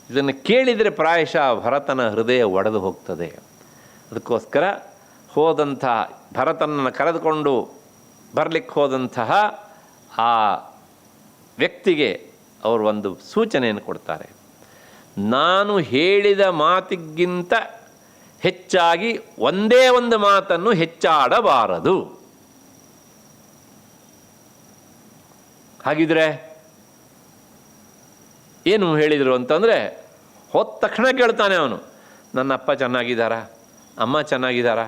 Speaker 1: ಇದನ್ನು ಕೇಳಿದರೆ ಪ್ರಾಯಶಃ ಭರತನ ಹೃದಯ ಒಡೆದು ಹೋಗ್ತದೆ. ಅದಕ್ಕೋಸ್ಕರ ಹೋದಂತಹ ಭರತನನ್ನು ಕರೆದುಕೊಂಡು ಬರಲಿಕ್ಕೆ ಹೋದಂತಹ ಆ ವ್ಯಕ್ತಿಗೆ ಅವರು ಒಂದು ಸೂಚನೆಯನ್ನು ಕೊಡ್ತಾರೆ. ನಾನು ಹೇಳಿದ ಮಾತಿಗಿಂತ ಹೆಚ್ಚಾಗಿ ಒಂದೇ ಒಂದು ಮಾತನ್ನು ಹೆಚ್ಚಾಡಬಾರದು. ಹಾಗಿದ್ರೆ ಏನು ಹೇಳಿದರು ಅಂತಂದರೆ, ಹೋದ ತಕ್ಷಣ ಕೇಳ್ತಾನೆ ಅವನು, ನನ್ನ ಅಪ್ಪ ಚೆನ್ನಾಗಿದ್ದಾರಾ, ಅಮ್ಮ ಚೆನ್ನಾಗಿದ್ದಾರಾ,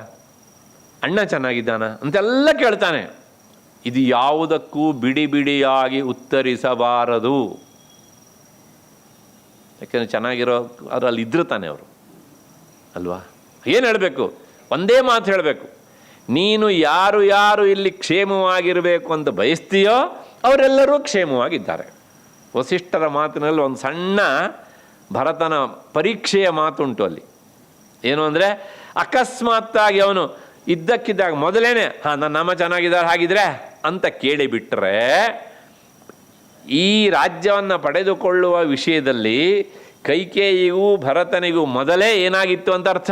Speaker 1: ಅಣ್ಣ ಚೆನ್ನಾಗಿದ್ದಾನ ಅಂತೆಲ್ಲ ಕೇಳ್ತಾನೆ. ಇದು ಯಾವುದಕ್ಕೂ ಬಿಡಿ ಬಿಡಿಯಾಗಿ ಉತ್ತರಿಸಬಾರದು. ಯಾಕೆಂದರೆ ಚೆನ್ನಾಗಿರೋ ಅದರಲ್ಲಿ ಇದ್ರು ತಾನೆ ಅವರು ಅಲ್ವಾ. ಏನು ಹೇಳಬೇಕು? ಒಂದೇ ಮಾತು ಹೇಳಬೇಕು. ನೀನು ಯಾರು ಯಾರು ಇಲ್ಲಿ ಕ್ಷೇಮವಾಗಿರಬೇಕು ಅಂತ ಬಯಸ್ತೀಯೋ ಅವರೆಲ್ಲರೂ ಕ್ಷೇಮವಾಗಿದ್ದಾರೆ. ವಸಿಷ್ಠರ ಮಾತಿನಲ್ಲಿ ಒಂದು ಸಣ್ಣ ಭರತನ ಪರೀಕ್ಷೆಯ ಮಾತುಂಟು ಅಲ್ಲಿ. ಏನು ಅಂದರೆ, ಅಕಸ್ಮಾತ್ತಾಗಿ ಅವನು ಇದ್ದಕ್ಕಿದ್ದಾಗ ಮೊದಲೇನೆ ನನ್ನ ಅಮ್ಮ ಚೆನ್ನಾಗಿದ್ದಾರೆ ಹಾಗಿದ್ರೆ ಅಂತ ಕೇಳಿಬಿಟ್ರೆ, ಈ ರಾಜ್ಯವನ್ನು ಪಡೆದುಕೊಳ್ಳುವ ವಿಷಯದಲ್ಲಿ ಕೈಕೇಯಿಗೂ ಭರತನಿಗೂ ಮೊದಲೇ ಏನಾಗಿತ್ತು ಅಂತ ಅರ್ಥ,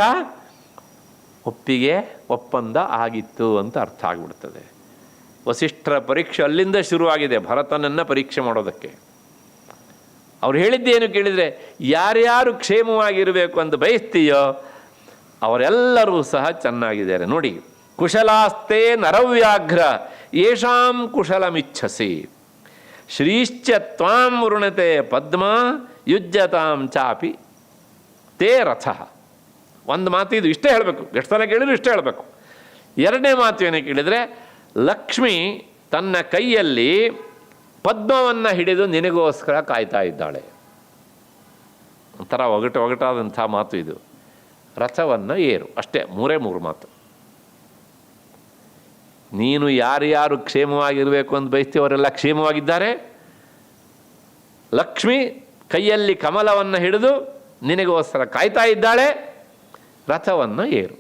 Speaker 1: ಒಪ್ಪಂದ ಆಗಿತ್ತು ಅಂತ ಅರ್ಥ ಆಗಿಬಿಡ್ತದೆ. ವಸಿಷ್ಠರ ಪರೀಕ್ಷೆ ಅಲ್ಲಿಂದ ಶುರುವಾಗಿದೆ ಭರತನನ್ನು ಪರೀಕ್ಷೆ ಮಾಡೋದಕ್ಕೆ. ಅವ್ರು ಹೇಳಿದ್ದೇನು ಕೇಳಿದರೆ, ಯಾರ್ಯಾರು ಕ್ಷೇಮವಾಗಿರಬೇಕು ಅಂತ ಬಯಸ್ತೀಯೋ ಅವರೆಲ್ಲರೂ ಸಹ ಚೆನ್ನಾಗಿದ್ದಾರೆ. ನೋಡಿ, ಕುಶಲಾಸ್ತೆ ನರವ್ಯಾಘ್ರ ಯೇಷಾಂ ಕುಶಲಮಿಚ್ಛಸಿ ಶ್ರೀಶ್ಚ ತ್ವಾಂ ವೃಣತೆ ಪದ್ಮ ಯುಜ್ಯತಾಂ ಚಾಪಿ ತೇ ರಥ. ಒಂದು ಮಾತು ಇದು, ಇಷ್ಟೇ ಹೇಳಬೇಕು. ಎಷ್ಟು ಸಲ ಕೇಳಿದ್ರು ಇಷ್ಟೇ ಹೇಳಬೇಕು. ಎರಡನೇ ಮಾತು ಏನೇ ಕೇಳಿದರೆ, ಲಕ್ಷ್ಮಿ ತನ್ನ ಕೈಯಲ್ಲಿ ಪದ್ಮವನ್ನು ಹಿಡಿದು ನಿನಗೋಸ್ಕರ ಕಾಯ್ತಾ ಇದ್ದಾಳೆ. ಒಂಥರ ಒಗಟಾದಂಥ ಮಾತು ಇದು. ರಥವನ್ನು ಏರು, ಅಷ್ಟೇ. ಮೂರು ಮಾತು. ನೀನು ಯಾರ್ಯಾರು ಕ್ಷೇಮವಾಗಿರಬೇಕು ಅಂತ ಬಯಸ್ತೀವರೆಲ್ಲ ಕ್ಷೇಮವಾಗಿದ್ದಾರೆ. ಲಕ್ಷ್ಮಿ ಕೈಯಲ್ಲಿ ಕಮಲವನ್ನು ಹಿಡಿದು ನಿನಗೋಸ್ಕರ ಕಾಯ್ತಾ ಇದ್ದಾಳೆ, ರಥವನ್ನು ಏರು.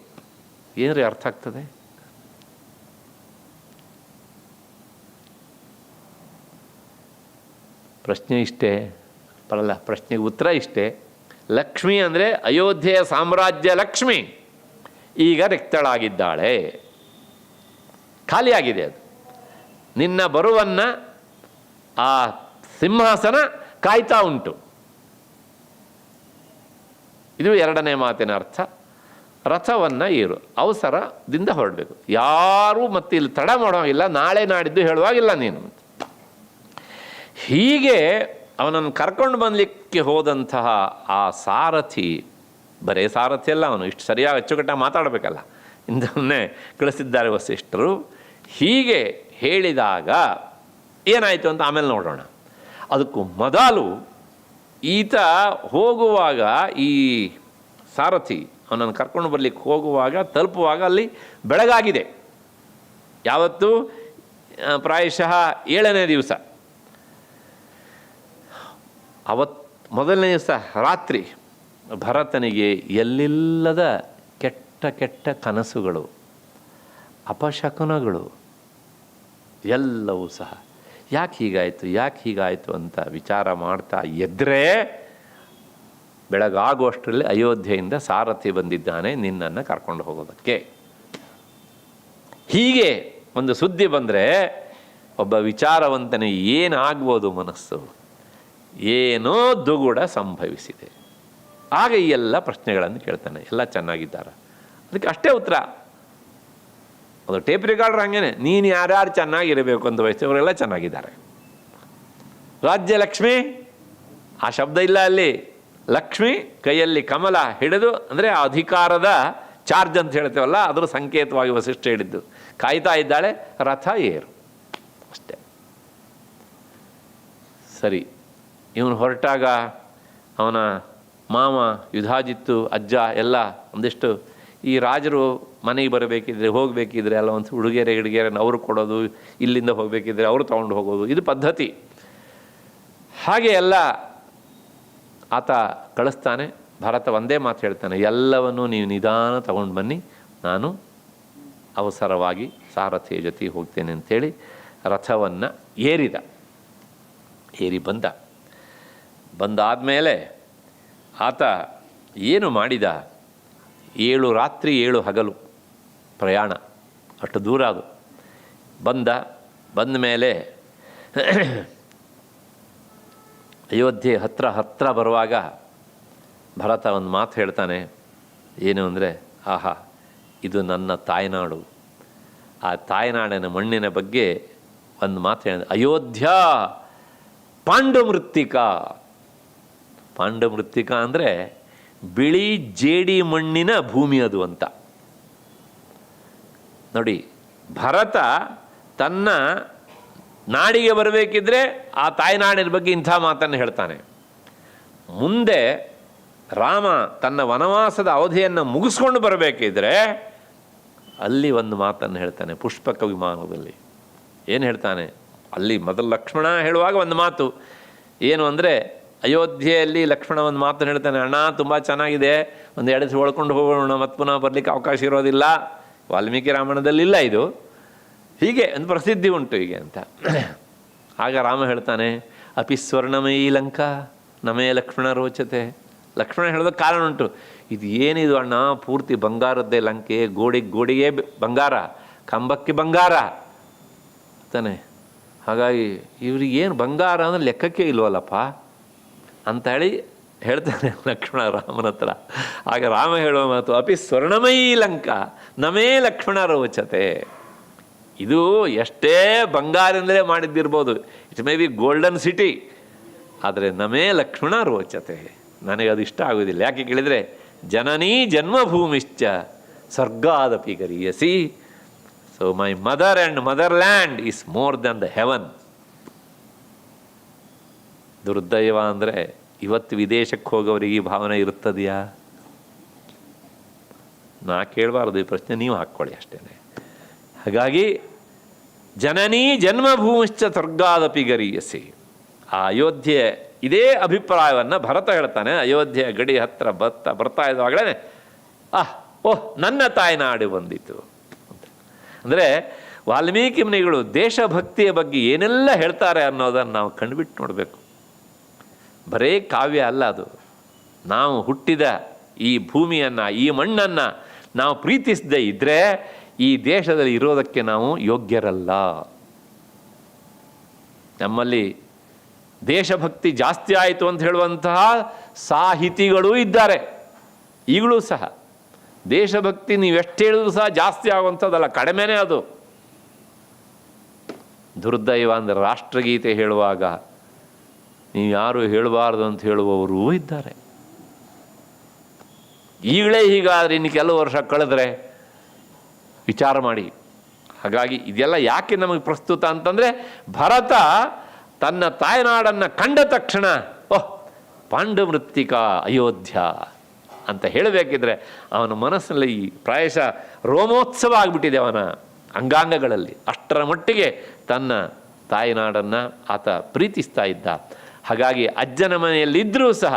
Speaker 1: ಏನ್ರಿ ಅರ್ಥ ಆಗ್ತದೆ? ಪ್ರಶ್ನೆ ಇಷ್ಟೇ ಬರಲ್ಲ, ಪ್ರಶ್ನೆಗೆ ಉತ್ತರ ಇಷ್ಟೇ. ಲಕ್ಷ್ಮಿ ಅಂದರೆ ಅಯೋಧ್ಯೆಯ ಸಾಮ್ರಾಜ್ಯ ಲಕ್ಷ್ಮಿ ಈಗ ರಿಕ್ತಳಾಗಿದ್ದಾಳೆ, ಖಾಲಿಯಾಗಿದೆ. ಅದು ನಿನ್ನ ಬರುವನ್ನು ಆ ಸಿಂಹಾಸನ ಕಾಯ್ತಾ ಉಂಟು. ಇದು ಎರಡನೇ ಮಾತಿನ ಅರ್ಥ. ರಥವನ್ನು ಏರು, ಅವಸರದಿಂದ ಹೊರಡಬೇಕು. ಯಾರೂ ಮತ್ತೆ ಇಲ್ಲಿ ತಡ ಮಾಡೋಂಗಿಲ್ಲ, ನಾಳೆ ನಾಡಿದ್ದು ಹೇಳುವಾಗಿಲ್ಲ ನೀನು. ಹೀಗೆ ಅವನನ್ನು ಕರ್ಕೊಂಡು ಬಂದಲಿಕ್ಕೆ ಹೋದಂತಹ ಆ ಸಾರಥಿ, ಬರೇ ಸಾರಥಿ ಅಲ್ಲ, ಅವನು ಇಷ್ಟು ಸರಿಯಾಗಿ ಅಚ್ಚುಕಟ್ಟಾಗಿ ಮಾತಾಡಬೇಕಲ್ಲ, ಇಂಥವನ್ನೇ ಕಳಿಸಿದ್ದಾರೆ ವಸಿಷ್ಠರು. ಹೀಗೆ ಹೇಳಿದಾಗ ಏನಾಯಿತು ಅಂತ ಆಮೇಲೆ ನೋಡೋಣ. ಅದಕ್ಕೂ ಮೊದಲು ಈತ ಹೋಗುವಾಗ, ಈ ಸಾರಥಿ ಅವನನ್ನು ಕರ್ಕೊಂಡು ಬರಲಿಕ್ಕೆ ಹೋಗುವಾಗ, ತಲುಪುವಾಗ ಅಲ್ಲಿ ಬೆಳಗಾಗಿದೆ. ಯಾವತ್ತು? ಪ್ರಾಯಶಃ 7ನೇ ದಿವಸ. ಮೊದಲನೇ ದಿವಸ ರಾತ್ರಿ ಭರತನಿಗೆ ಎಲ್ಲಿಲ್ಲದ ಕೆಟ್ಟ ಕೆಟ್ಟ ಕನಸುಗಳು, ಅಪಶಕುನಗಳು ಎಲ್ಲವೂ ಸಹ. ಯಾಕೆ ಹೀಗಾಯಿತು ಅಂತ ವಿಚಾರ ಮಾಡ್ತಾ ಎದ್ರೆ ಬೆಳಗಾಗುವಷ್ಟರಲ್ಲಿ ಅಯೋಧ್ಯೆಯಿಂದ ಸಾರಥಿ ಬಂದಿದ್ದಾನೆ ನಿನ್ನನ್ನು ಕರ್ಕೊಂಡು ಹೋಗೋದಕ್ಕೆ. ಹೀಗೆ ಒಂದು ಸುದ್ದಿ ಬಂದರೆ ಒಬ್ಬ ವಿಚಾರವಂತನೇ ಏನಾಗ್ಬೋದು ಮನಸ್ಸು? ಏನೋ ದುಗುಡ ಸಂಭವಿಸಿದೆ. ಆಗ ಈ ಎಲ್ಲ ಪ್ರಶ್ನೆಗಳನ್ನು ಕೇಳ್ತಾನೆ. ಎಲ್ಲ ಚೆನ್ನಾಗಿದ್ದಾರೆ, ಅದಕ್ಕೆ ಅಷ್ಟೇ ಉತ್ತರ. ಅದು ಟೇಪ್ ರೆಕಾರ್ಡರ್ ಹಂಗೇನೆ, ನೀನು ಯಾರ್ಯಾರು ಚೆನ್ನಾಗಿರಬೇಕು ಅಂತ ವಯಸ್ಸವರೆಲ್ಲ ಚೆನ್ನಾಗಿದ್ದಾರೆ. ರಾಜ್ಯಲಕ್ಷ್ಮಿ ಆ ಶಬ್ದ ಇಲ್ಲ ಅಲ್ಲಿ. ಲಕ್ಷ್ಮಿ ಕೈಯಲ್ಲಿ ಕಮಲ ಹಿಡಿದು, ಅಂದರೆ ಆ ಅಧಿಕಾರದ ಚಾರ್ಜ್ ಅಂತ ಹೇಳ್ತೇವಲ್ಲ, ಅದರ ಸಂಕೇತವಾಗಿ ವಸಿಷ್ಠ ಹೇಳಿದ್ದು. ಕಾಯ್ತಾ ಇದ್ದಾಳೆ, ರಥ ಏರು, ಅಷ್ಟೇ. ಸರಿ, ಇವನು ಹೊರಟಾಗ ಅವನ ಮಾಮ ಯುಧಾಜಿತ್ತು, ಅಜ್ಜ ಎಲ್ಲ ಒಂದಿಷ್ಟು ಈ ರಾಜರು ಮನೆಗೆ ಬರಬೇಕಿದ್ರೆ ಹೋಗಬೇಕಿದ್ರೆ ಎಲ್ಲ ಒಂದು ಉಡುಗೆರೆ ಅವರು ಕೊಡೋದು, ಇಲ್ಲಿಂದ ಹೋಗಬೇಕಿದ್ರೆ ಅವರು ತೊಗೊಂಡು ಹೋಗೋದು, ಇದು ಪದ್ಧತಿ. ಹಾಗೆ ಎಲ್ಲ ಆತ ಕಳಿಸ್ತಾನೆ. ಭರತ ಒಂದೇ ಮಾತು ಹೇಳ್ತಾನೆ, ಎಲ್ಲವನ್ನೂ ನೀವು ನಿಧಾನ ತಗೊಂಡು ಬನ್ನಿ, ನಾನು ಅವಸರವಾಗಿ ಸಾರಥಿಯ ಜೊತೆ ಹೋಗ್ತೇನೆ ಅಂಥೇಳಿ ರಥವನ್ನು ಏರಿ ಬಂದಾದಮೇಲೆ ಆತ ಏನು ಮಾಡಿದ? 7 ರಾತ್ರಿ 7 ಹಗಲು ಪ್ರಯಾಣ, ಅಷ್ಟು ದೂರ ಅದು. ಬಂದ ಮೇಲೆ ಅಯೋಧ್ಯೆ ಹತ್ರ ಬರುವಾಗ ಭರತ ಒಂದು ಮಾತು ಹೇಳ್ತಾನೆ. ಏನು ಅಂದರೆ, ಆಹಾ, ಇದು ನನ್ನ ತಾಯ್ನಾಡು. ಆ ತಾಯ್ನಾಡಿನ ಮಣ್ಣಿನ ಬಗ್ಗೆ ಒಂದು ಮಾತು ಹೇಳಿದೆ. ಅಯೋಧ್ಯ ಪಾಂಡುಮೃತ್ತಿಕಾ. ಪಾಂಡುಮೃತ್ತಿಕಾ ಅಂದರೆ ಬಿಳಿ ಜೇಡಿ ಮಣ್ಣಿನ ಭೂಮಿ ಅದು ಅಂತ. ನೋಡಿ, ಭರತ ತನ್ನ ನಾಡಿಗೆ ಬರಬೇಕಿದ್ರೆ ಆ ತಾಯ್ನಾಡಿನ ಬಗ್ಗೆ ಇಂಥ ಮಾತನ್ನು ಹೇಳ್ತಾನೆ. ಮುಂದೆ ರಾಮ ತನ್ನ ವನವಾಸದ ಅವಧಿಯನ್ನು ಮುಗಿಸ್ಕೊಂಡು ಬರಬೇಕಿದ್ರೆ ಅಲ್ಲಿ ಒಂದು ಮಾತನ್ನು ಹೇಳ್ತಾನೆ ಪುಷ್ಪಕ ವಿಮಾನದಲ್ಲಿ. ಏನು ಹೇಳ್ತಾನೆ ಅಲ್ಲಿ? ಮೊದಲು ಲಕ್ಷ್ಮಣ ಹೇಳುವಾಗ ಒಂದು ಮಾತು ಏನು ಅಂದರೆ, ಅಯೋಧ್ಯೆಯಲ್ಲಿ ಲಕ್ಷ್ಮಣ ಒಂದು ಮಾತನ್ನು ಹೇಳ್ತಾನೆ, ಅಣ್ಣ ತುಂಬ ಚೆನ್ನಾಗಿದೆ, ಒಂದು 2 ದಿವಸ ಒಳ್ಕೊಂಡು ಹೋಗೋಣ, ಮತ್ತು ಪುನಃ ಬರಲಿಕ್ಕೆ ಅವಕಾಶ ಇರೋದಿಲ್ಲ, ವಾಲ್ಮೀಕಿ ರಾಮಾಯಣದಲ್ಲಿಲ್ಲ ಇದು, ಹೀಗೆ ಒಂದು ಪ್ರಸಿದ್ಧಿ ಉಂಟು ಹೀಗೆ ಅಂತ. ಆಗ ರಾಮ ಹೇಳ್ತಾನೆ, ಅಪಿ ಸ್ವರ್ಣಮಯೀ ಲಂಕಾ ನಮೇ ಲಕ್ಷ್ಮಣ ರೋಚತೆ. ಲಕ್ಷ್ಮಣ ಹೇಳೋದಕ್ಕೆ ಕಾರಣ ಉಂಟು. ಇದು ಏನಿದು ಅಣ್ಣ, ಪೂರ್ತಿ ಬಂಗಾರದ್ದೇ ಲಂಕೆ, ಗೋಡಿಗೆ ಬಂಗಾರ, ಕಂಬಕ್ಕೆ ಬಂಗಾರ ತಾನೆ. ಹಾಗಾಗಿ ಇವ್ರಿಗೇನು ಬಂಗಾರ ಅಂದರೆ ಲೆಕ್ಕಕ್ಕೆ ಇಲ್ವಲ್ಲಪ್ಪ ಅಂತ ಹೇಳಿ ಹೇಳ್ತಾನೆ ಲಕ್ಷ್ಮಣ ರಾಮನ ಹತ್ರ. ಆಗ ರಾಮ ಹೇಳುವ ಮಾತು, ಅಪಿ ಸ್ವರ್ಣಮಯೀ ಲಂಕಾ ನಮೇ ಲಕ್ಷ್ಮಣ ರೋಚತೆ. ಇದು ಎಷ್ಟೇ ಬಂಗಾರದಿಂದಲೇ ಮಾಡಿದ್ದಿರ್ಬೋದು, it may be golden city, ಆದರೆ ನಮೇ ಲಕ್ಷ್ಮಣ ರೋಚತೆ, ನನಗದು ಇಷ್ಟ ಆಗೋದಿಲ್ಲ. ಯಾಕೆ ಕೇಳಿದರೆ, ಜನನೀ ಜನ್ಮಭೂಮಿಶ್ಚ ಸ್ವರ್ಗಾದಪಿ ಗರೀಯಸಿ. So my mother and motherland is more than the heaven. ದುರ್ದೈವ ಅಂದರೆ ಇವತ್ತು ವಿದೇಶಕ್ಕೆ ಹೋಗೋರಿಗೆ ಈ ಭಾವನೆ ಇರುತ್ತದೆಯಾ? ನಾ ಕೇಳಬಾರ್ದು ಈ ಪ್ರಶ್ನೆ, ನೀವು ಹಾಕ್ಕೊಳ್ಳಿ ಅಷ್ಟೇ. ಹಾಗಾಗಿ ಜನನೀ ಜನ್ಮಭೂಮಿಶ್ಚ ಸ್ವರ್ಗಾದಪಿ ಗರೀಯಸಿ. ಆ ಅಯೋಧ್ಯೆ ಇದೇ ಅಭಿಪ್ರಾಯವನ್ನು ಭರತ ಹೇಳ್ತಾನೆ. ಅಯೋಧ್ಯೆಯ ಗಡಿ ಹತ್ತಿರ ಬರ್ತಾ ಇದ್ದಾಗಲೇ ಓಹ್ ನನ್ನ ತಾಯ್ನಾಡು ಬಂದಿತು. ಅಂದರೆ ವಾಲ್ಮೀಕಿ ಮುನಿಗಳು ದೇಶಭಕ್ತಿಯ ಬಗ್ಗೆ ಏನೆಲ್ಲ ಹೇಳ್ತಾರೆ ಅನ್ನೋದನ್ನು ನಾವು ಕಂಡುಬಿಟ್ಟು ನೋಡಬೇಕು. ಬರೇ ಕಾವ್ಯ ಅಲ್ಲ ಅದು. ನಾವು ಹುಟ್ಟಿದ ಈ ಭೂಮಿಯನ್ನು, ಈ ಮಣ್ಣನ್ನು ನಾವು ಪ್ರೀತಿಸದೇ ಇದ್ದರೆ ಈ ದೇಶದಲ್ಲಿ ಇರೋದಕ್ಕೆ ನಾವು ಯೋಗ್ಯರಲ್ಲ. ನಮ್ಮಲ್ಲಿ ದೇಶಭಕ್ತಿ ಜಾಸ್ತಿ ಆಯಿತು ಅಂತ ಹೇಳುವಂತಹ ಸಾಹಿತಿಗಳೂ ಇದ್ದಾರೆ ಈಗಲೂ ಸಹ. ದೇಶಭಕ್ತಿ ನೀವೆಷ್ಟು ಹೇಳಿದ್ರು ಸಹ ಜಾಸ್ತಿ ಆಗುವಂಥದ್ದಲ್ಲ, ಕಡಿಮೆನೇ ಅದು. ದುರ್ದೈವ ಅಂದರೆ ರಾಷ್ಟ್ರಗೀತೆ ಹೇಳುವಾಗ ನೀವು ಯಾರು ಹೇಳಬಾರ್ದು ಅಂತ ಹೇಳುವವರೂ ಇದ್ದಾರೆ. ಈಗಲೇ ಹೀಗಾದರೆ ಇನ್ನು ಕೆಲವು ವರ್ಷ ಕಳೆದ್ರೆ ವಿಚಾರ ಮಾಡಿ. ಹಾಗಾಗಿ ಇದೆಲ್ಲ ಯಾಕೆ ನಮಗೆ ಪ್ರಸ್ತುತ ಅಂತಂದರೆ, ಭರತ ತನ್ನ ತಾಯ್ನಾಡನ್ನು ಕಂಡ ತಕ್ಷಣ ಪಾಂಡುಮೃತ್ತಿಕಾ ಅಯೋಧ್ಯ ಅಂತ ಹೇಳಬೇಕಿದ್ರೆ ಅವನ ಮನಸ್ಸಿನಲ್ಲಿ ಪ್ರಾಯಶಃ ರೋಮೋತ್ಸವ ಆಗಿಬಿಟ್ಟಿದೆ ಅವನ ಅಂಗಾಂಗಗಳಲ್ಲಿ. ಅಷ್ಟರ ಮಟ್ಟಿಗೆ ತನ್ನ ತಾಯ್ನಾಡನ್ನು ಆತ ಪ್ರೀತಿಸ್ತಾ ಇದ್ದ. ಹಾಗಾಗಿ ಅಜ್ಜನ ಮನೆಯಲ್ಲಿದ್ದರೂ ಸಹ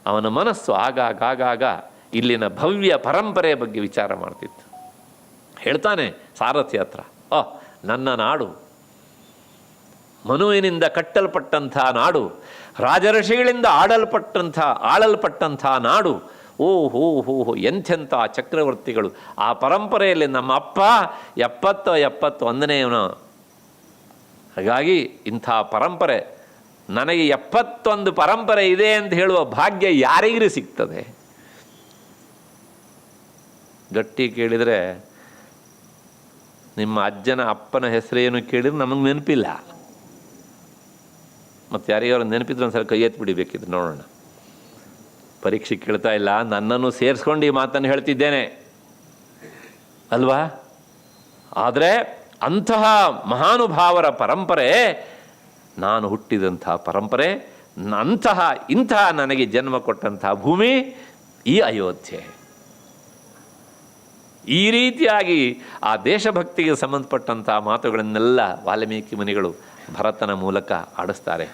Speaker 1: ಅವನ ಮನಸ್ಸು ಆಗಾಗ ಇಲ್ಲಿನ ಭವ್ಯ ಪರಂಪರೆಯ ಬಗ್ಗೆ ವಿಚಾರ ಮಾಡ್ತಿತ್ತು. ಹೇಳ್ತಾನೆ ಸಾರಥಿ ಹತ್ರ, ನನ್ನ ನಾಡು ಮನುವಿನಿಂದ ಕಟ್ಟಲ್ಪಟ್ಟಂಥ ನಾಡು, ರಾಜಋಷಿಗಳಿಂದ ಆಳಲ್ಪಟ್ಟಂಥ ನಾಡು. ಓಹೋ ಎಂಥೆಂಥ ಚಕ್ರವರ್ತಿಗಳು. ಆ ಪರಂಪರೆಯಲ್ಲಿ ನಮ್ಮ ಅಪ್ಪ 71ನೇವನು. ಹಾಗಾಗಿ ಇಂಥ ಪರಂಪರೆ, ನನಗೆ 71 ಪರಂಪರೆ ಇದೆ ಅಂತ ಹೇಳುವ ಭಾಗ್ಯ ಯಾರಿಗೂ ಸಿಗ್ತದೆ? ಗಟ್ಟಿ ಕೇಳಿದರೆ ನಿಮ್ಮ ಅಜ್ಜನ ಅಪ್ಪನ ಹೆಸರೇನು ಕೇಳಿದ್ರೆ ನಮಗೆ ನೆನಪಿಲ್ಲ. ಮತ್ತು ಯಾರಿಗಾರು ನೆನಪಿದ್ರೆ ಒಂದು ಸಲ ಕೈ ಎತ್ತಿ ಬಿಡಿಬೇಕಿದ್ರು ನೋಡೋಣ. ಪರೀಕ್ಷೆ ಕೇಳ್ತಾ ಇಲ್ಲ, ನನ್ನನ್ನು ಸೇರಿಸ್ಕೊಂಡು ಈ ಮಾತನ್ನು ಹೇಳ್ತಿದ್ದೇನೆ ಅಲ್ವಾ? ಆದರೆ ಅಂತಹ ಮಹಾನುಭಾವರ ಪರಂಪರೆ, ನಾನು ಹುಟ್ಟಿದಂಥ ಪರಂಪರೆ, ಇಂತಹ ನನಗೆ ಜನ್ಮ ಕೊಟ್ಟಂಥ ಭೂಮಿ ಈ ಅಯೋಧ್ಯೆ. ಈ ರೀತಿಯಾಗಿ ಆ ದೇಶಭಕ್ತಿಗೆ ಸಂಬಂಧಪಟ್ಟಂಥ ಮಾತುಗಳನ್ನೆಲ್ಲ ವಾಲ್ಮೀಕಿ ಮುನಿಗಳು ಭರತನ ಮೂಲಕ ಆಡಿಸ್ತಾರೆ.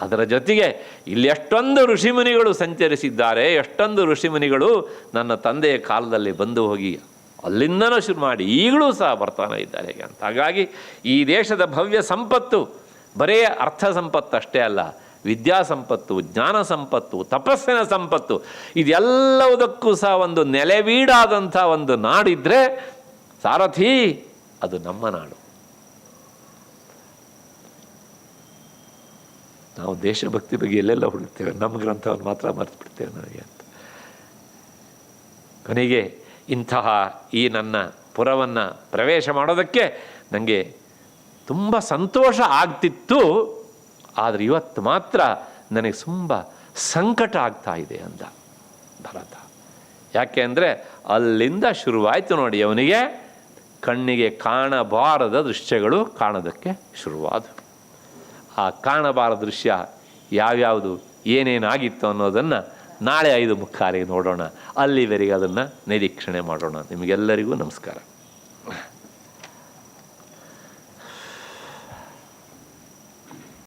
Speaker 1: ಅದರ ಜೊತೆಗೆ ಇಲ್ಲಿ ಎಷ್ಟೊಂದು ಋಷಿಮುನಿಗಳು ಸಂಚರಿಸಿದ್ದಾರೆ, ಎಷ್ಟೊಂದು ಋಷಿಮುನಿಗಳು ನನ್ನ ತಂದೆಯ ಕಾಲದಲ್ಲಿ ಬಂದು ಹೋಗಿ ಅಲ್ಲಿಂದನೂ ಶುರು ಮಾಡಿ ಈಗಲೂ ಸಹ ಬರ್ತಾನೆ ಇದ್ದಾರೆ ಅಂತ. ಹಾಗಾಗಿ ಈ ದೇಶದ ಭವ್ಯ ಸಂಪತ್ತು ಬರೇ ಅರ್ಥ ಸಂಪತ್ತು ಅಷ್ಟೇ ಅಲ್ಲ, ವಿದ್ಯಾ ಸಂಪತ್ತು, ಜ್ಞಾನ ಸಂಪತ್ತು, ತಪಸ್ಸಿನ ಸಂಪತ್ತು, ಇದೆಲ್ಲವುದಕ್ಕೂ ಸಹ ಒಂದು ನೆಲೆವೀಡಾದಂಥ ಒಂದು ನಾಡಿದ್ರೆ ಸಾರಥಿ, ಅದು ನಮ್ಮ ನಾಡು. ನಾವು ದೇಶಭಕ್ತಿ ಬಗ್ಗೆ ಎಲ್ಲೆಲ್ಲ ಹುಡುಕ್ತೇವೆ, ನಮ್ಮ ಗ್ರಂಥವನ್ನು ಮಾತ್ರ ಮರೆತು ಬಿಡ್ತೇವೆ ನನಗೆ ಅಂತ. ಕೊನೆಗೆ ಇಂತಹ ಈ ನನ್ನ ಪುರವನ್ನು ಪ್ರವೇಶ ಮಾಡೋದಕ್ಕೆ ನನಗೆ ತುಂಬ ಸಂತೋಷ ಆಗ್ತಿತ್ತು. ಆದರೆ ಇವತ್ತು ಮಾತ್ರ ನನಗೆ ತುಂಬ ಸಂಕಟ ಆಗ್ತಾ ಇದೆ ಅಂದ ಭರತ. ಯಾಕೆ ಅಂದರೆ ಅಲ್ಲಿಂದ ಶುರುವಾಯಿತು ನೋಡಿ, ಅವನಿಗೆ ಕಣ್ಣಿಗೆ ಕಾಣಬಾರದ ದೃಶ್ಯಗಳು ಕಾಣೋದಕ್ಕೆ ಶುರುವಾದವು. ಆ ಕಾಣಬಾರದ ದೃಶ್ಯ ಯಾವ್ಯಾವುದು, ಏನೇನಾಗಿತ್ತು ಅನ್ನೋದನ್ನು ನಾಳೆ 5:45 ನೋಡೋಣ. ಅಲ್ಲಿವರೆಗೆ ಅದನ್ನು ನಿರೀಕ್ಷಣೆ ಮಾಡೋಣ. ನಿಮಗೆಲ್ಲರಿಗೂ ನಮಸ್ಕಾರ.